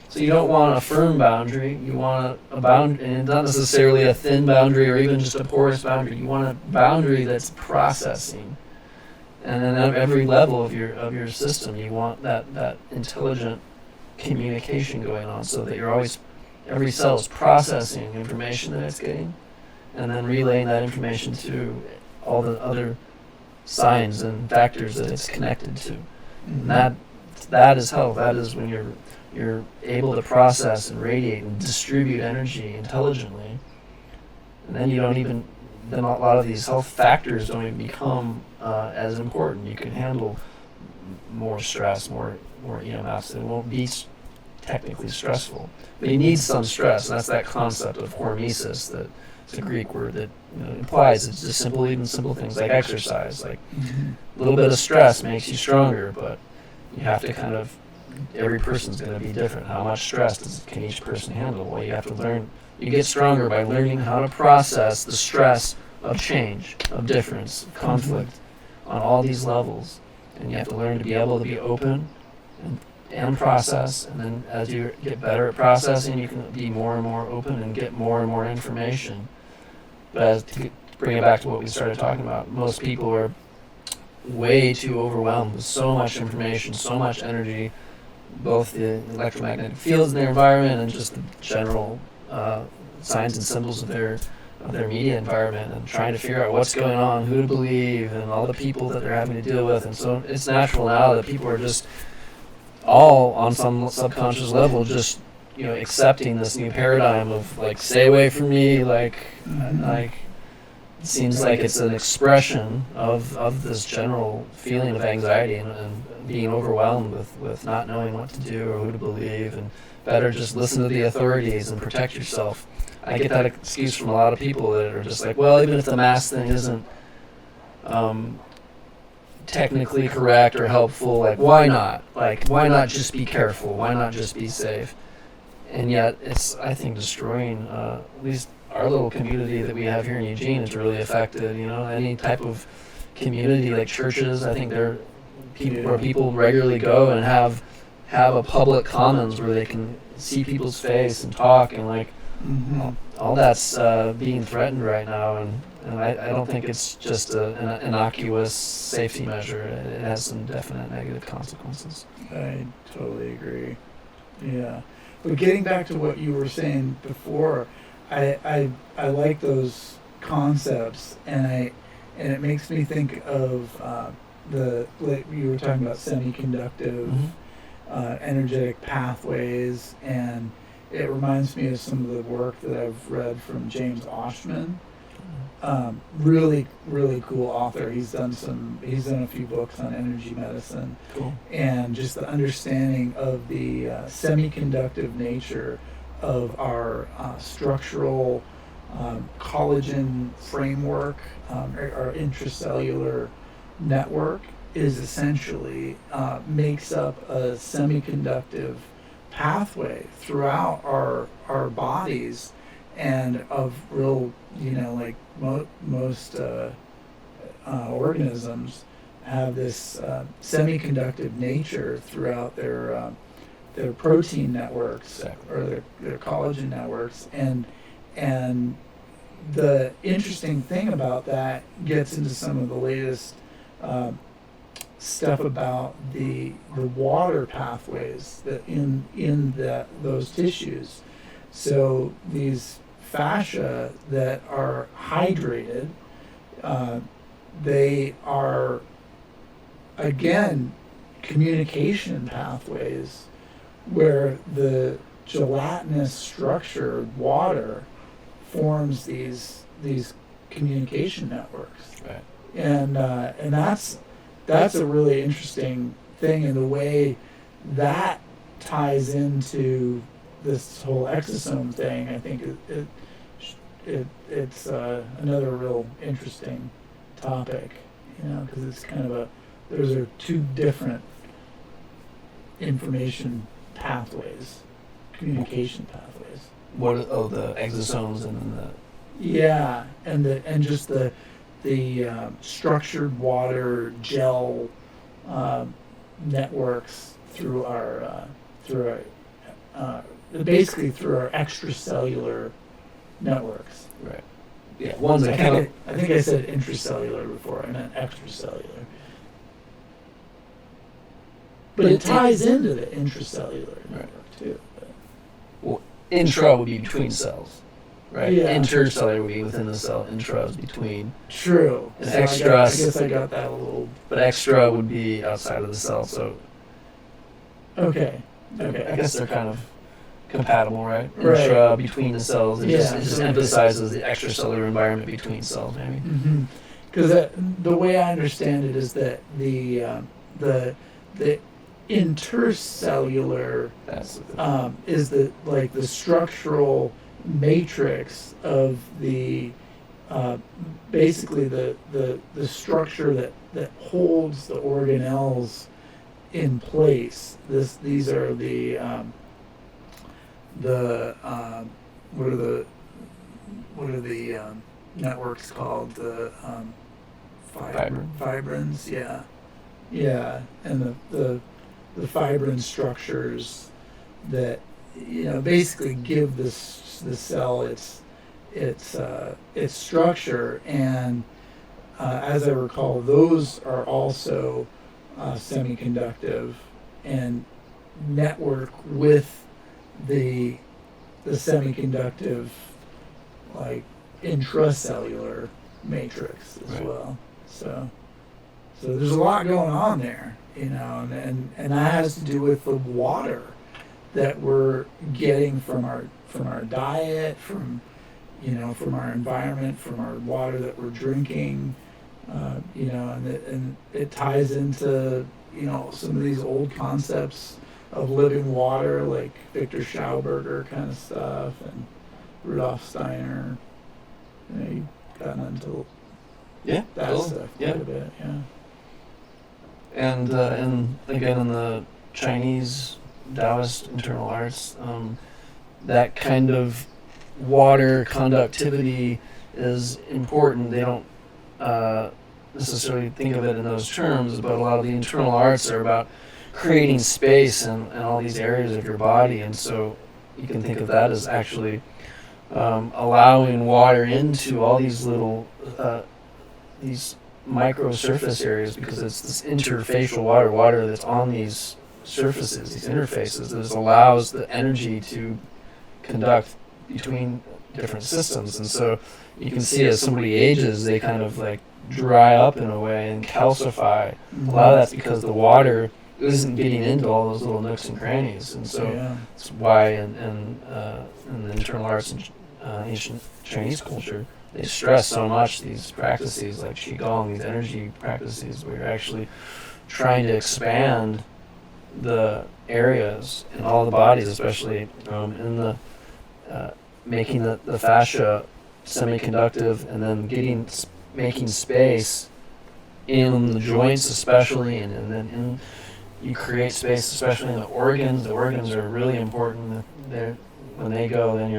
So you don't want a firm boundary. You want a boundary, and not necessarily a thin boundary or even just a porous boundary. You want a boundary that's processing. And then at every level of your system, you want that intelligent communication going on, so that every cell is processing information that it's getting, and then relaying that information to all the other signs and factors that it's connected to. And that is health. That is when you're able to process and radiate and distribute energy intelligently. And then then a lot of these health factors don't even become as important. You can handle more stress, more EMFs, and it won't be technically stressful. But you need some stress, and that's that concept of hormesis, that it's a Greek word that implies it's just even simple things like exercise. Like a little bit of stress makes you stronger, but you have to every person's going to be different. How much stress can each person handle? Well, you have to learn. You get stronger by learning how to process the stress of change, of difference, of conflict, on all these levels. And you have to learn to be able to be open and process. And then as you get better at processing, you can be more and more open and get more and more information. But to bring it back to what we started talking about, most people are way too overwhelmed with so much information, so much energy, both the electromagnetic fields in their environment and just the general signs and symbols of their their media environment and trying to figure out what's going on, who to believe, and all the people that they're having to deal with. And so it's natural now that people are just all on some subconscious level just accepting this new paradigm of like, stay away from me, like it seems like it's an expression of this general feeling of anxiety and being overwhelmed with not knowing what to do or who to believe, and better just listen to the authorities and protect yourself. I get that excuse from a lot of people that are just like, well, even if the mask thing isn't technically correct or helpful, like, why not? Like, why not just be careful? Why not just be safe? And yet it's, I think, destroying at least our little community that we have here in Eugene is really affected. Any type of community like churches, I think they're people where people regularly go and have a public commons where they can see people's face and talk, and like all that's being threatened right now, and I don't think it's just an innocuous safety measure. It has some definite negative consequences. I totally agree. Yeah. But getting back to what you were saying before, I like those concepts, and it makes me think of like you were talking about semiconductive energetic pathways, and it reminds me of some of the work that I've read from James Oshman. Really, really cool author. He's done a few books on energy medicine. Cool. And just the understanding of the semiconductive nature of our structural collagen framework, our intracellular network is essentially makes up a semiconductive pathway throughout our bodies, and of real, like most organisms have this semiconductive nature throughout their protein networks. Exactly. Or their collagen networks, and the interesting thing about that gets into some of the latest stuff about the water pathways that in those tissues. So these fascia that are hydrated, they are again communication pathways where the gelatinous structure water forms these communication networks. Right. And that's a really interesting thing, in the way that ties into this whole exosome thing. I think it's another real interesting topic, because it's kind of those are two different information pathways, communication pathways. The exosomes and then and just the structured water gel networks through our basically through our extracellular networks. Right. Yeah. One's I think I said intracellular before. I meant extracellular. But it ties into the intracellular network too. Well, intra would be between cells, right? Yeah. Intercellular would be within the cell. Intra is between. True. And So extra. I guess I got that a little. But extra would be outside of the cell. So. Okay. I guess they're kind of compatible, right? Right. Intra between the cells. It Yeah. just emphasizes the extracellular environment between cells, maybe. Because the way I understand it is that the intercellular is the structural matrix of the basically the structure that holds the organelles in place. These are the what are the networks called? The fibrins. Yeah, and the fibrin structures that basically give the cell its structure, and as I recall, those are also semiconductive and network with the semiconductive intracellular matrix as Right. well. So there's a lot going on there, and that has to do with the water that we're getting from our diet, from our environment, from our water that we're drinking, and it ties into some of these old concepts of living water, like Victor Schauberger kind of stuff, and Rudolf Steiner. You've gotten into Yeah, that cool. stuff Yeah. quite a bit, yeah. And again, in the Chinese Taoist internal arts, that kind of water conductivity is important. They don't necessarily think of it in those terms, but a lot of the internal arts are about creating space in all these areas of your body, and so you can think of that as actually allowing water into all these little these micro surface areas, because it's this interfacial water that's on these surfaces, these interfaces, that allows the energy to conduct between different systems. And so you can see as somebody ages, they kind of like dry up in a way and calcify. A lot of that's because the water isn't getting into all those little nooks and crannies, and so that's why in the internal arts and ancient Chinese culture, they stress so much these practices like qigong, these energy practices, where you're actually trying to expand the areas in all the bodies, especially in the making the fascia semi-conductive, and then making space in the joints especially, and then you create space especially in the organs. The organs are really important. When they go, then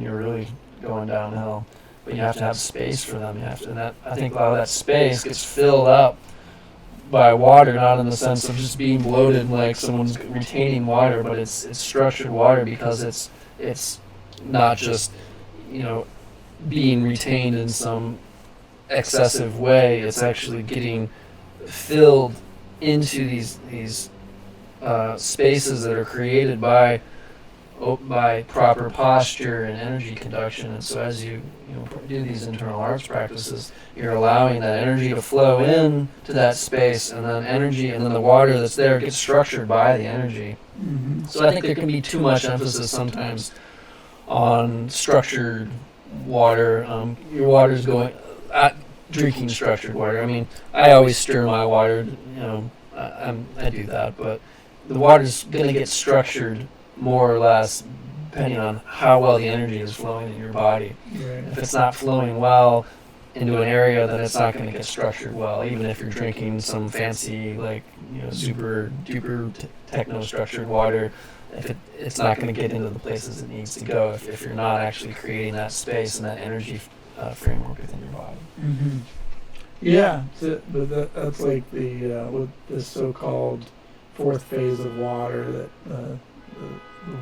you're really going downhill. But you have to have space for them. I think a lot of that space gets filled up by water, not in the sense of just being bloated like someone's retaining water, but it's structured water, because it's not just being retained in some excessive way. It's actually getting filled into these spaces that are created by proper posture and energy conduction. And so as you do these internal arts practices, you're allowing that energy to flow in to that space, and then the water that's there gets structured by the energy. Mm-hmm. So I think there can be too much emphasis sometimes on structured water. Your water's drinking structured water. I mean, I always stir my water, I do that, but the water's going to get structured more or less depending on how well the energy is flowing in your body. Right. If it's not flowing well into an area, then it's not going to get structured well, even if you're drinking some fancy, super duper techno-structured water. It's not going to get into the places it needs to go if you're not actually creating that space and that energy framework within your body. Mm-hmm. Yeah, but that's like with the so-called fourth phase of water, that the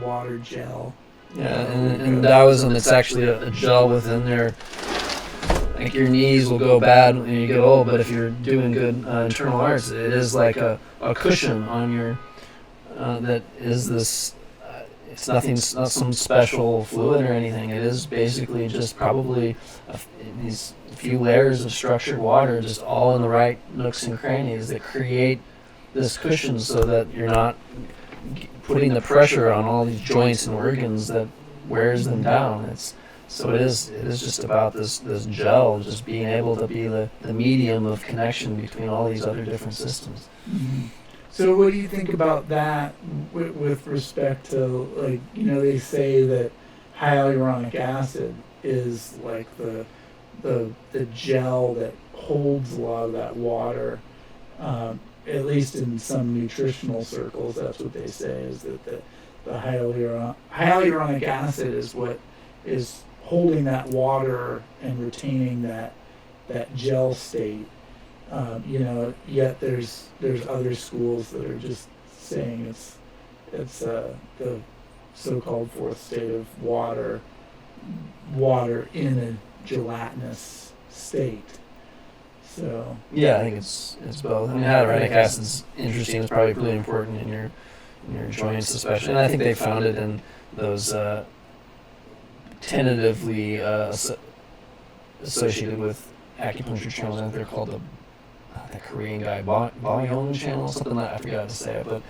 water gel. Yeah, and in Taoism, it's actually a gel within there. Like your knees will go bad when you get old, but if you're doing good internal arts, it is like a cushion on your. That is this. It's not some special fluid or anything. It is basically just probably these few layers of structured water, just all in the right nooks and crannies, that create this cushion, so that you're not putting the pressure on all these joints and organs that wears them down. It is just about this gel just being able to be the medium of connection between all these other different systems. Mm-hmm. So what do you think about that with respect to, they say that hyaluronic acid is like the gel that holds a lot of that water, at least in some nutritional circles. That's what they say, is that the hyaluronic acid is what is holding that water and retaining that gel state. Yet there's other schools that are just saying it's the so-called fourth state of water in a gelatinous state. So yeah, I think it's both. I mean, hyaluronic acid's interesting. It's probably really important in your joints, especially. And I think they found it in those tentatively associated with acupuncture channels. I think they're called the Korean guy, Pogioli channel, something like that. I forgot how to say it, but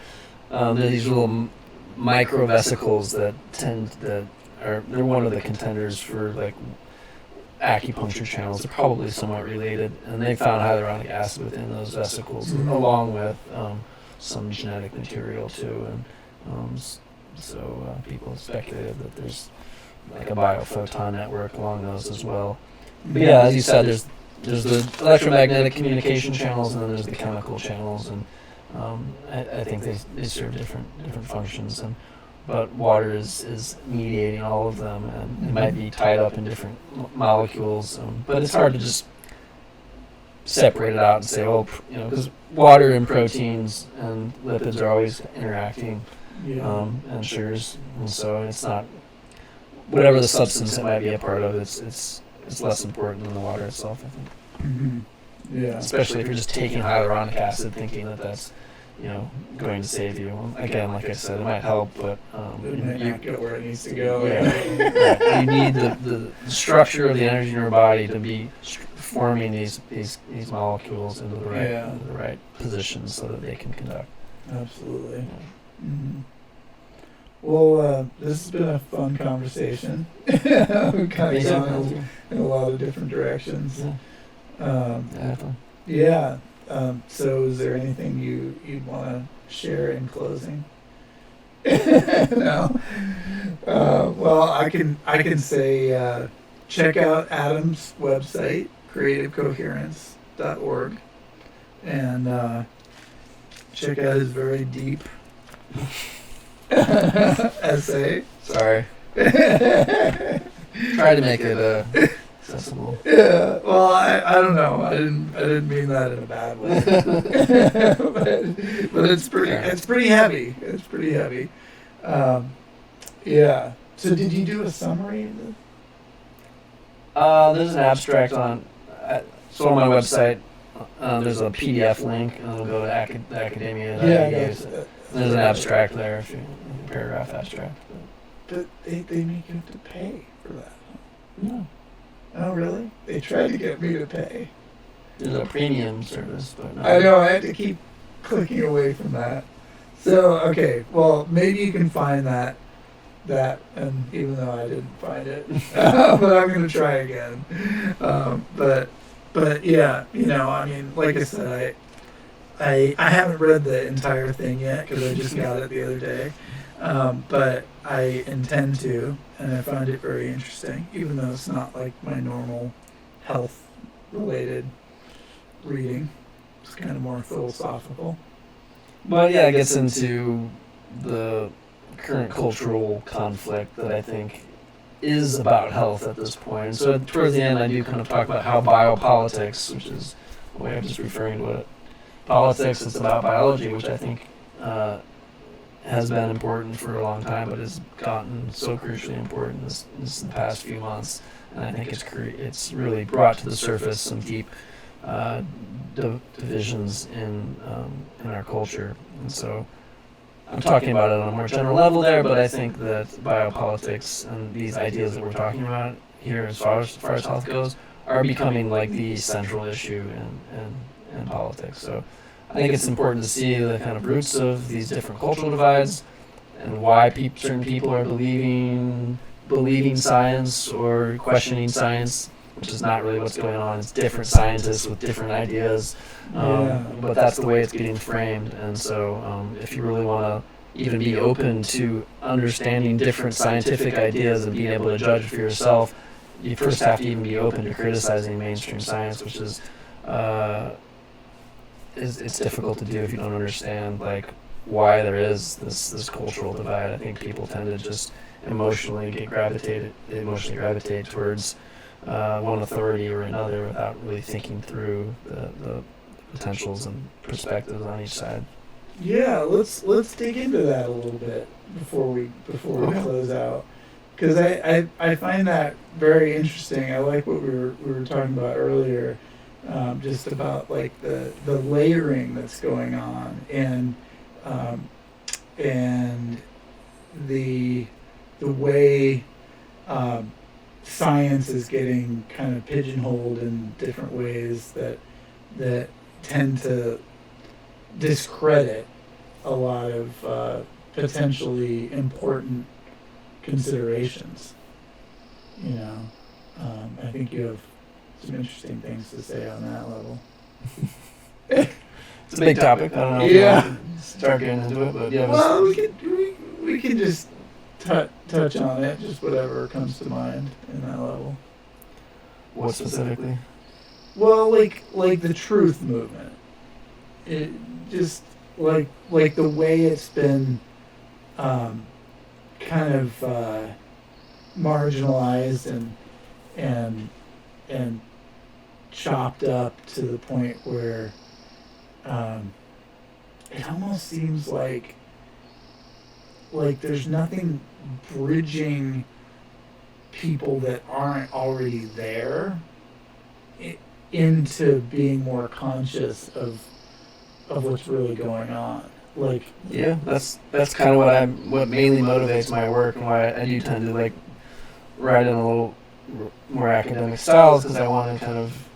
they're these little microvesicles that they're one of the contenders for like acupuncture channels. They're probably somewhat related, and they found hyaluronic acid within those vesicles, along with some genetic material too, and so people speculated that there's like a biophoton network along those as well. But yeah, as you said, there's the electromagnetic communication channels, and then there's the chemical channels, and I think they serve different functions, but water is mediating all of them, and it might be tied up in different molecules, but it's hard to just separate it out and say, oh, because water and proteins and lipids are always interacting, and sugars, and so it's not whatever the substance it might be a part of. It's less important than the water itself, I think. Mm-hmm. Yeah. Especially if you're just taking hyaluronic acid, thinking that that's going to save you. Well, again, like I said, it might help, but it might not go where it needs to go. Yeah. Right. You need the structure of the energy in your body to be forming these molecules into the right positions so that they can conduct. Absolutely. Yeah. Mm-hmm. Well, this has been a fun conversation. We've kind of gone in a lot of different directions. Yeah. So is there anything you'd want to share in closing? No. Well, I can say check out Adam's website, creativecoherence.org, and check out his very deep essay. Sorry. Try to make it accessible. Yeah. Well, I don't know. I didn't mean that in a bad way. but it's pretty heavy. It's pretty heavy. Yeah. So did you do a summary of this? There's an abstract on my website. There's a PDF link, and it'll go to academia. There's an abstract there, if you a paragraph abstract. But they make you have to pay for that. No. Oh, really? They tried to get me to pay. There's a premium service, but no. I know. I had to keep clicking away from that. So, okay. Well, maybe you can find that, and even though I didn't find it, but I'm going to try again. But yeah, I mean, like I said, I haven't read the entire thing yet because I just got it the other day. But I intend to, and I find it very interesting, even though it's not like my normal health-related reading. It's kind of more philosophical. But yeah, it gets into the current cultural conflict that I think is about health at this point. So towards the end, I do kind of talk about how biopolitics, which is the way I'm just referring to it, politics is about biology, which I think has been important for a long time, but has gotten so crucially important this in the past few months. And I think it's really brought to the surface some deep divisions in our culture. And so I'm talking about it on a more general level there, but I think that biopolitics and these ideas that we're talking about here, as far as health goes, are becoming like the central issue in politics. So I think it's important to see the kind of roots of these different cultural divides and why certain people are believing science or questioning science, which is not really what's going on. It's different scientists with different ideas, but that's the way it's getting framed. And so if you really want to even be open to understanding different scientific ideas and being able to judge for yourself, you first have to even be open to criticizing mainstream science, which is it's difficult to do if you don't understand like why there is this cultural divide. I think people tend to just emotionally gravitate towards one authority or another without really thinking through the potentials and perspectives on each side. Yeah, let's dig into that a little bit before we close out, because I find that very interesting. I like what we were talking about earlier, just about like the layering that's going on and the way science is getting kind of pigeonholed in different ways that tend to discredit a lot of potentially important considerations. I think you have some interesting things to say on that level. It's a big topic. I don't know if you want to start getting into it, but yeah. Well, we can just touch on it, just whatever comes to mind in that level. What specifically? Well, like the truth movement. It just like the way it's been kind of marginalized and chopped up to the point where it almost seems like there's nothing bridging people that aren't already there into being more conscious of what's really going on. That's kind of what mainly motivates my work, and why I do tend to write in a little more academic styles, because I want to kind of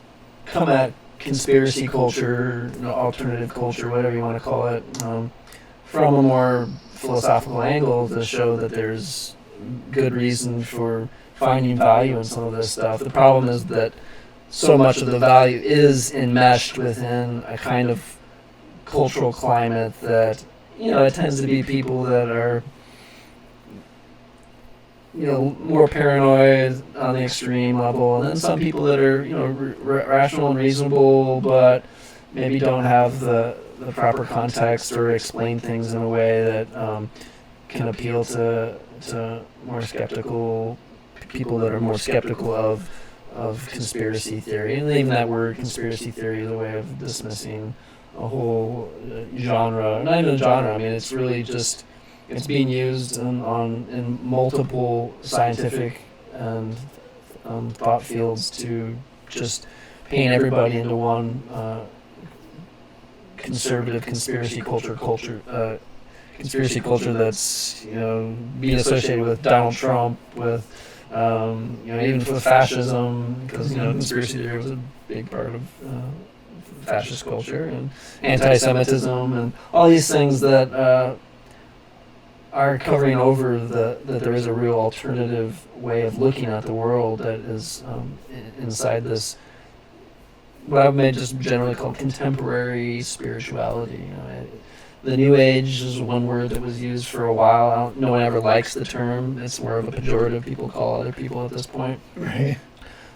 come at conspiracy culture, alternative culture, whatever you want to call it, from a more philosophical angle, to show that there's good reason for finding value in some of this stuff. The problem is that so much of the value is enmeshed within a kind of cultural climate that, it tends to be people that are, more paranoid on the extreme level, and then some people that are, rational and reasonable, but maybe don't have the proper context or explain things in a way that can appeal to more skeptical people that are more skeptical of conspiracy theory. And even that word conspiracy theory is a way of dismissing a whole genre. Not even a genre, I mean, it's really just, it's being used in multiple scientific and thought fields to just paint everybody into one conservative conspiracy culture that's being associated with Donald Trump, with even for fascism, because conspiracy theory was a big part of fascist culture, and anti-Semitism, and all these things that are covering over that there is a real alternative way of looking at the world that is inside this, what I've made just generally called contemporary spirituality. The New Age is one word that was used for a while. No one ever likes the term. It's more of a pejorative people call other people at this point. Right.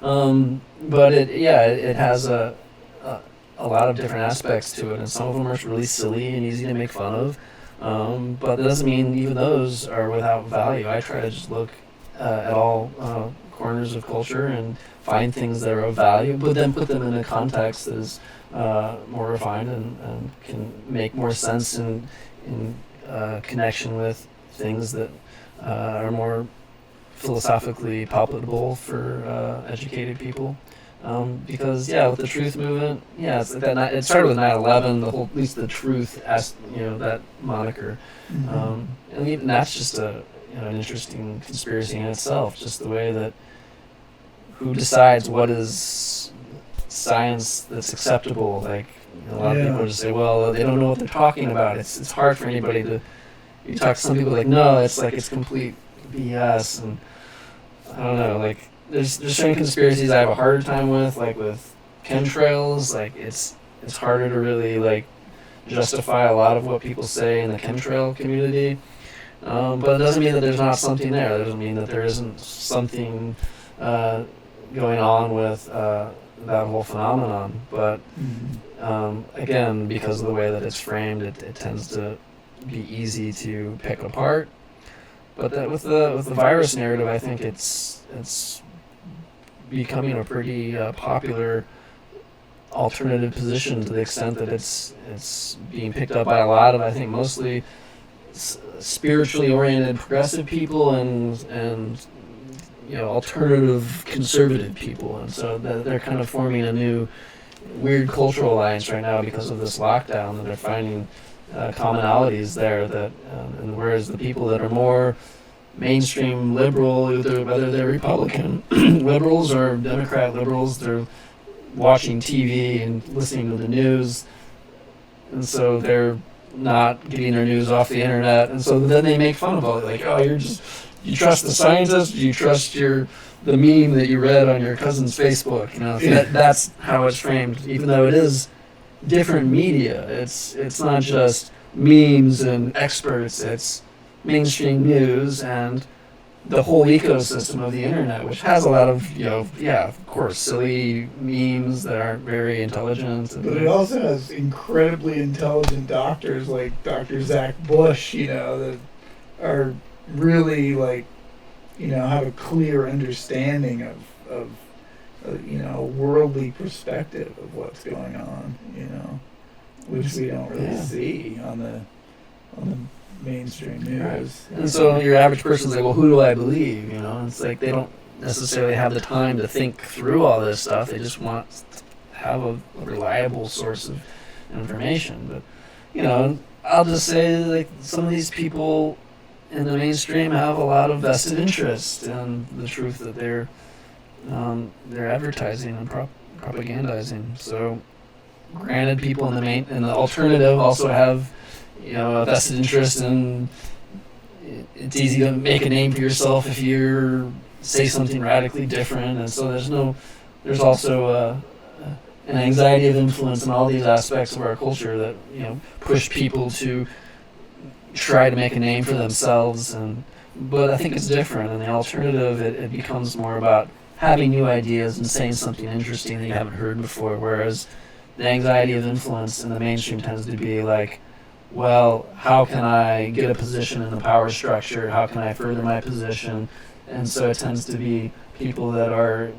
But it has a lot of different aspects to it, and some of them are really silly and easy to make fun of. But that doesn't mean even those are without value. I try to just look at all corners of culture and find things that are of value, but then put them in a context that is more refined and can make more sense in connection with things that are more philosophically palpable for educated people. Because with the truth movement, it's like that. It started with 9/11. The whole, at least the truth, that moniker, and even that's just an interesting conspiracy in itself. Just the way that who decides what is science that's acceptable. Like a lot of people just say, well, they don't know what they're talking about. It's hard for anybody to. You talk to some people no, it's complete BS, and I don't know, There's certain conspiracies I have a harder time with, like with chemtrails. It's harder to really justify a lot of what people say in the chemtrail community. But it doesn't mean that there's not something there. It doesn't mean that there isn't something going on with that whole phenomenon. But again, because of the way that it's framed, it tends to be easy to pick apart. But with the virus narrative, I think it's becoming a pretty popular alternative position, to the extent that it's being picked up by a lot of, I think, mostly spiritually oriented progressive people and alternative conservative people, and so they're kind of forming a new weird cultural alliance right now because of this lockdown, and they're finding commonalities there that and whereas the people that are more mainstream liberal, whether they're Republican liberals or Democrat liberals, they're watching TV and listening to the news, and so they're not getting their news off the internet, and so then they make fun of all it, like, oh, you trust the scientists, you trust the meme that you read on your cousin's Facebook, that's how it's framed, even though it is different media. It's not just memes and experts, it's mainstream news and the whole ecosystem of the internet, which has a lot of, of course, silly memes that aren't very intelligent. But it also has incredibly intelligent doctors like Dr. Zach Bush, that are really have a clear understanding of a worldly perspective of what's going on, which we don't really see on the mainstream news. Right. And so your average person's like, well, who do I believe? It's like they don't necessarily have the time to think through all this stuff. They just want to have a reliable source of information. But, I'll just say, like, some of these people in the mainstream have a lot of vested interest in the truth that they're advertising and propagandizing. So, granted, people in the alternative also have a vested interest in. It's easy to make a name for yourself if you say something radically different, and so there's also an anxiety of influence in all these aspects of our culture that push people to try to make a name for themselves. But I think it's different. In the alternative, it becomes more about having new ideas and saying something interesting that you haven't heard before, whereas the anxiety of influence in the mainstream tends to be like, well, how can I get a position in the power structure? How can I further my position? And so it tends to be people that are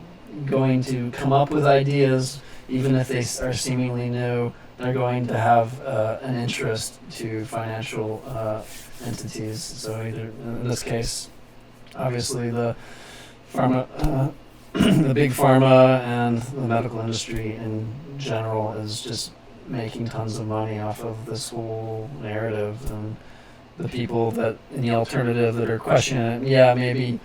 going to come up with ideas, even if they are seemingly new. They're going to have an interest to financial entities. So either, in this case, obviously the pharma, the big pharma and the medical industry in general is just making tons of money off of this whole narrative, and the people that in the alternative that are questioning it, maybe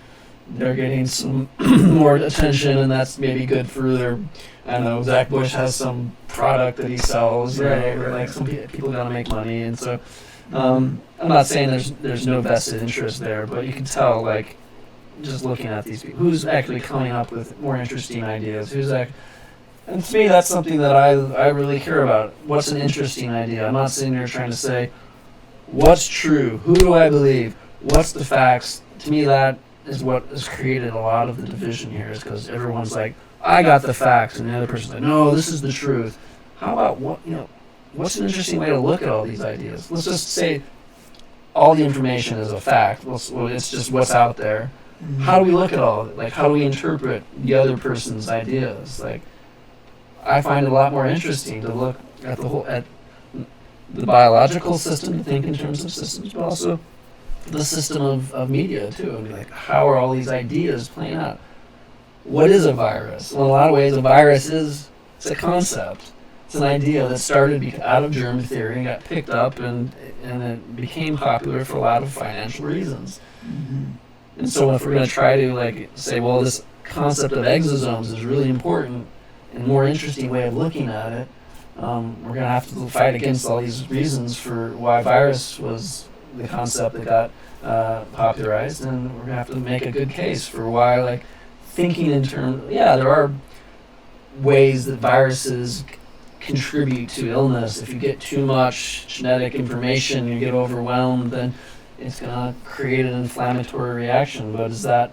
they're getting some more attention, and that's maybe good for their, I don't know, Zach Bush has some product that he sells, right. Like some people gotta make money, and so I'm not saying there's no vested interest there, but you can tell, like, just looking at these people, who's actually coming up with more interesting ideas, and to me, that's something that I really care about. What's an interesting idea? I'm not sitting there trying to say, what's true? Who do I believe? What's the facts? To me, that is what has created a lot of the division here, is because everyone's like, I got the facts, and the other person's like, no, this is the truth. How about what's an interesting way to look at all these ideas? Let's just say all the information is a fact. It's just what's out there. Mm-hmm. How do we look at all of it? Like, how do we interpret the other person's ideas? Like, I find it a lot more interesting to look at the biological system, to think in terms of systems, but also the system of media too. I mean, like, how are all these ideas playing out? What is a virus? Well, in a lot of ways, a virus it's a concept. It's an idea that started out of germ theory and got picked up, and it became popular for a lot of financial reasons. Mm-hmm. And so if we're going to try to say, well, this concept of exosomes is really important, and a more interesting way of looking at it, we're going to have to fight against all these reasons for why virus was the concept that got popularized, and we're going to have to make a good case for why, thinking in terms, there are ways that viruses contribute to illness. If you get too much genetic information, you get overwhelmed, then it's going to create an inflammatory reaction. But is that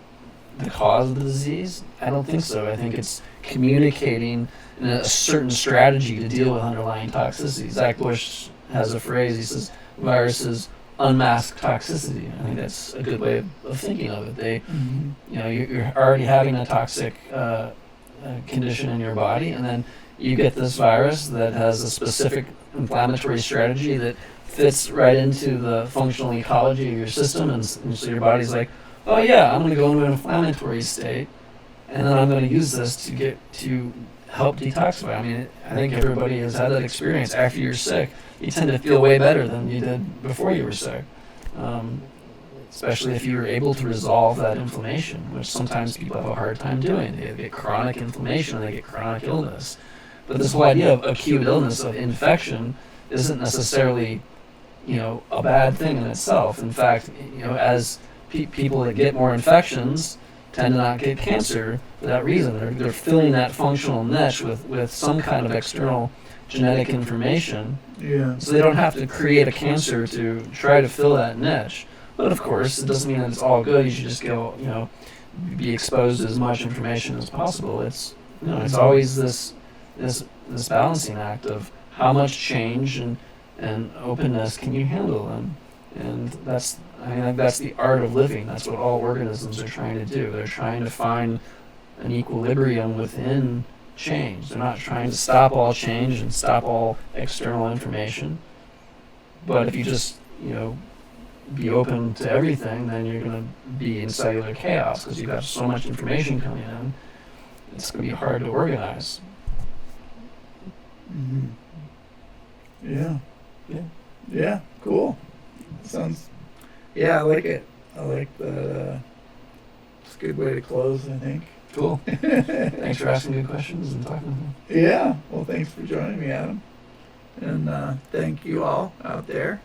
the cause of the disease? I don't think so. I think it's communicating in a certain strategy to deal with underlying toxicity. Zach Bush has a phrase, he says, viruses unmask toxicity. I think that's a good way of thinking of it. They, you're already having a toxic condition in your body, and then you get this virus that has a specific inflammatory strategy that fits right into the functional ecology of your system, and so your body's like, oh yeah, I'm going to go into an inflammatory state, and then I'm going to use this to help detoxify. I mean, I think everybody has had that experience. After you're sick, you tend to feel way better than you did before you were sick. especially if you're able to resolve that inflammation, which sometimes people have a hard time doing. They get chronic inflammation, they get chronic illness. But this whole idea of acute illness, of infection, isn't necessarily, a bad thing in itself. In fact, as people that get more infections tend to not get cancer for that reason. They're filling that functional niche with some kind of external genetic information. Yeah. So they don't have to create a cancer to try to fill that niche. But of course, it doesn't mean that it's all good. You should just go, be exposed to as much information as possible. It's always this balancing act of how much change and openness can you handle, and that's the art of living. That's what all organisms are trying to do. They're trying to find an equilibrium within change. They're not trying to stop all change and stop all external information. But if you just be open to everything, then you're going to be in cellular chaos because you've got so much information coming in. It's going to be hard to organize. Mm-hmm. Yeah. Yeah. Yeah. Cool. Sounds. Yeah, I like it. I like that. It's a good way to close, I think. Cool. Thanks for asking good questions and talking with me. Yeah. Well, thanks for joining me, Adam. And thank you all out there.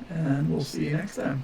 And we'll see you next time.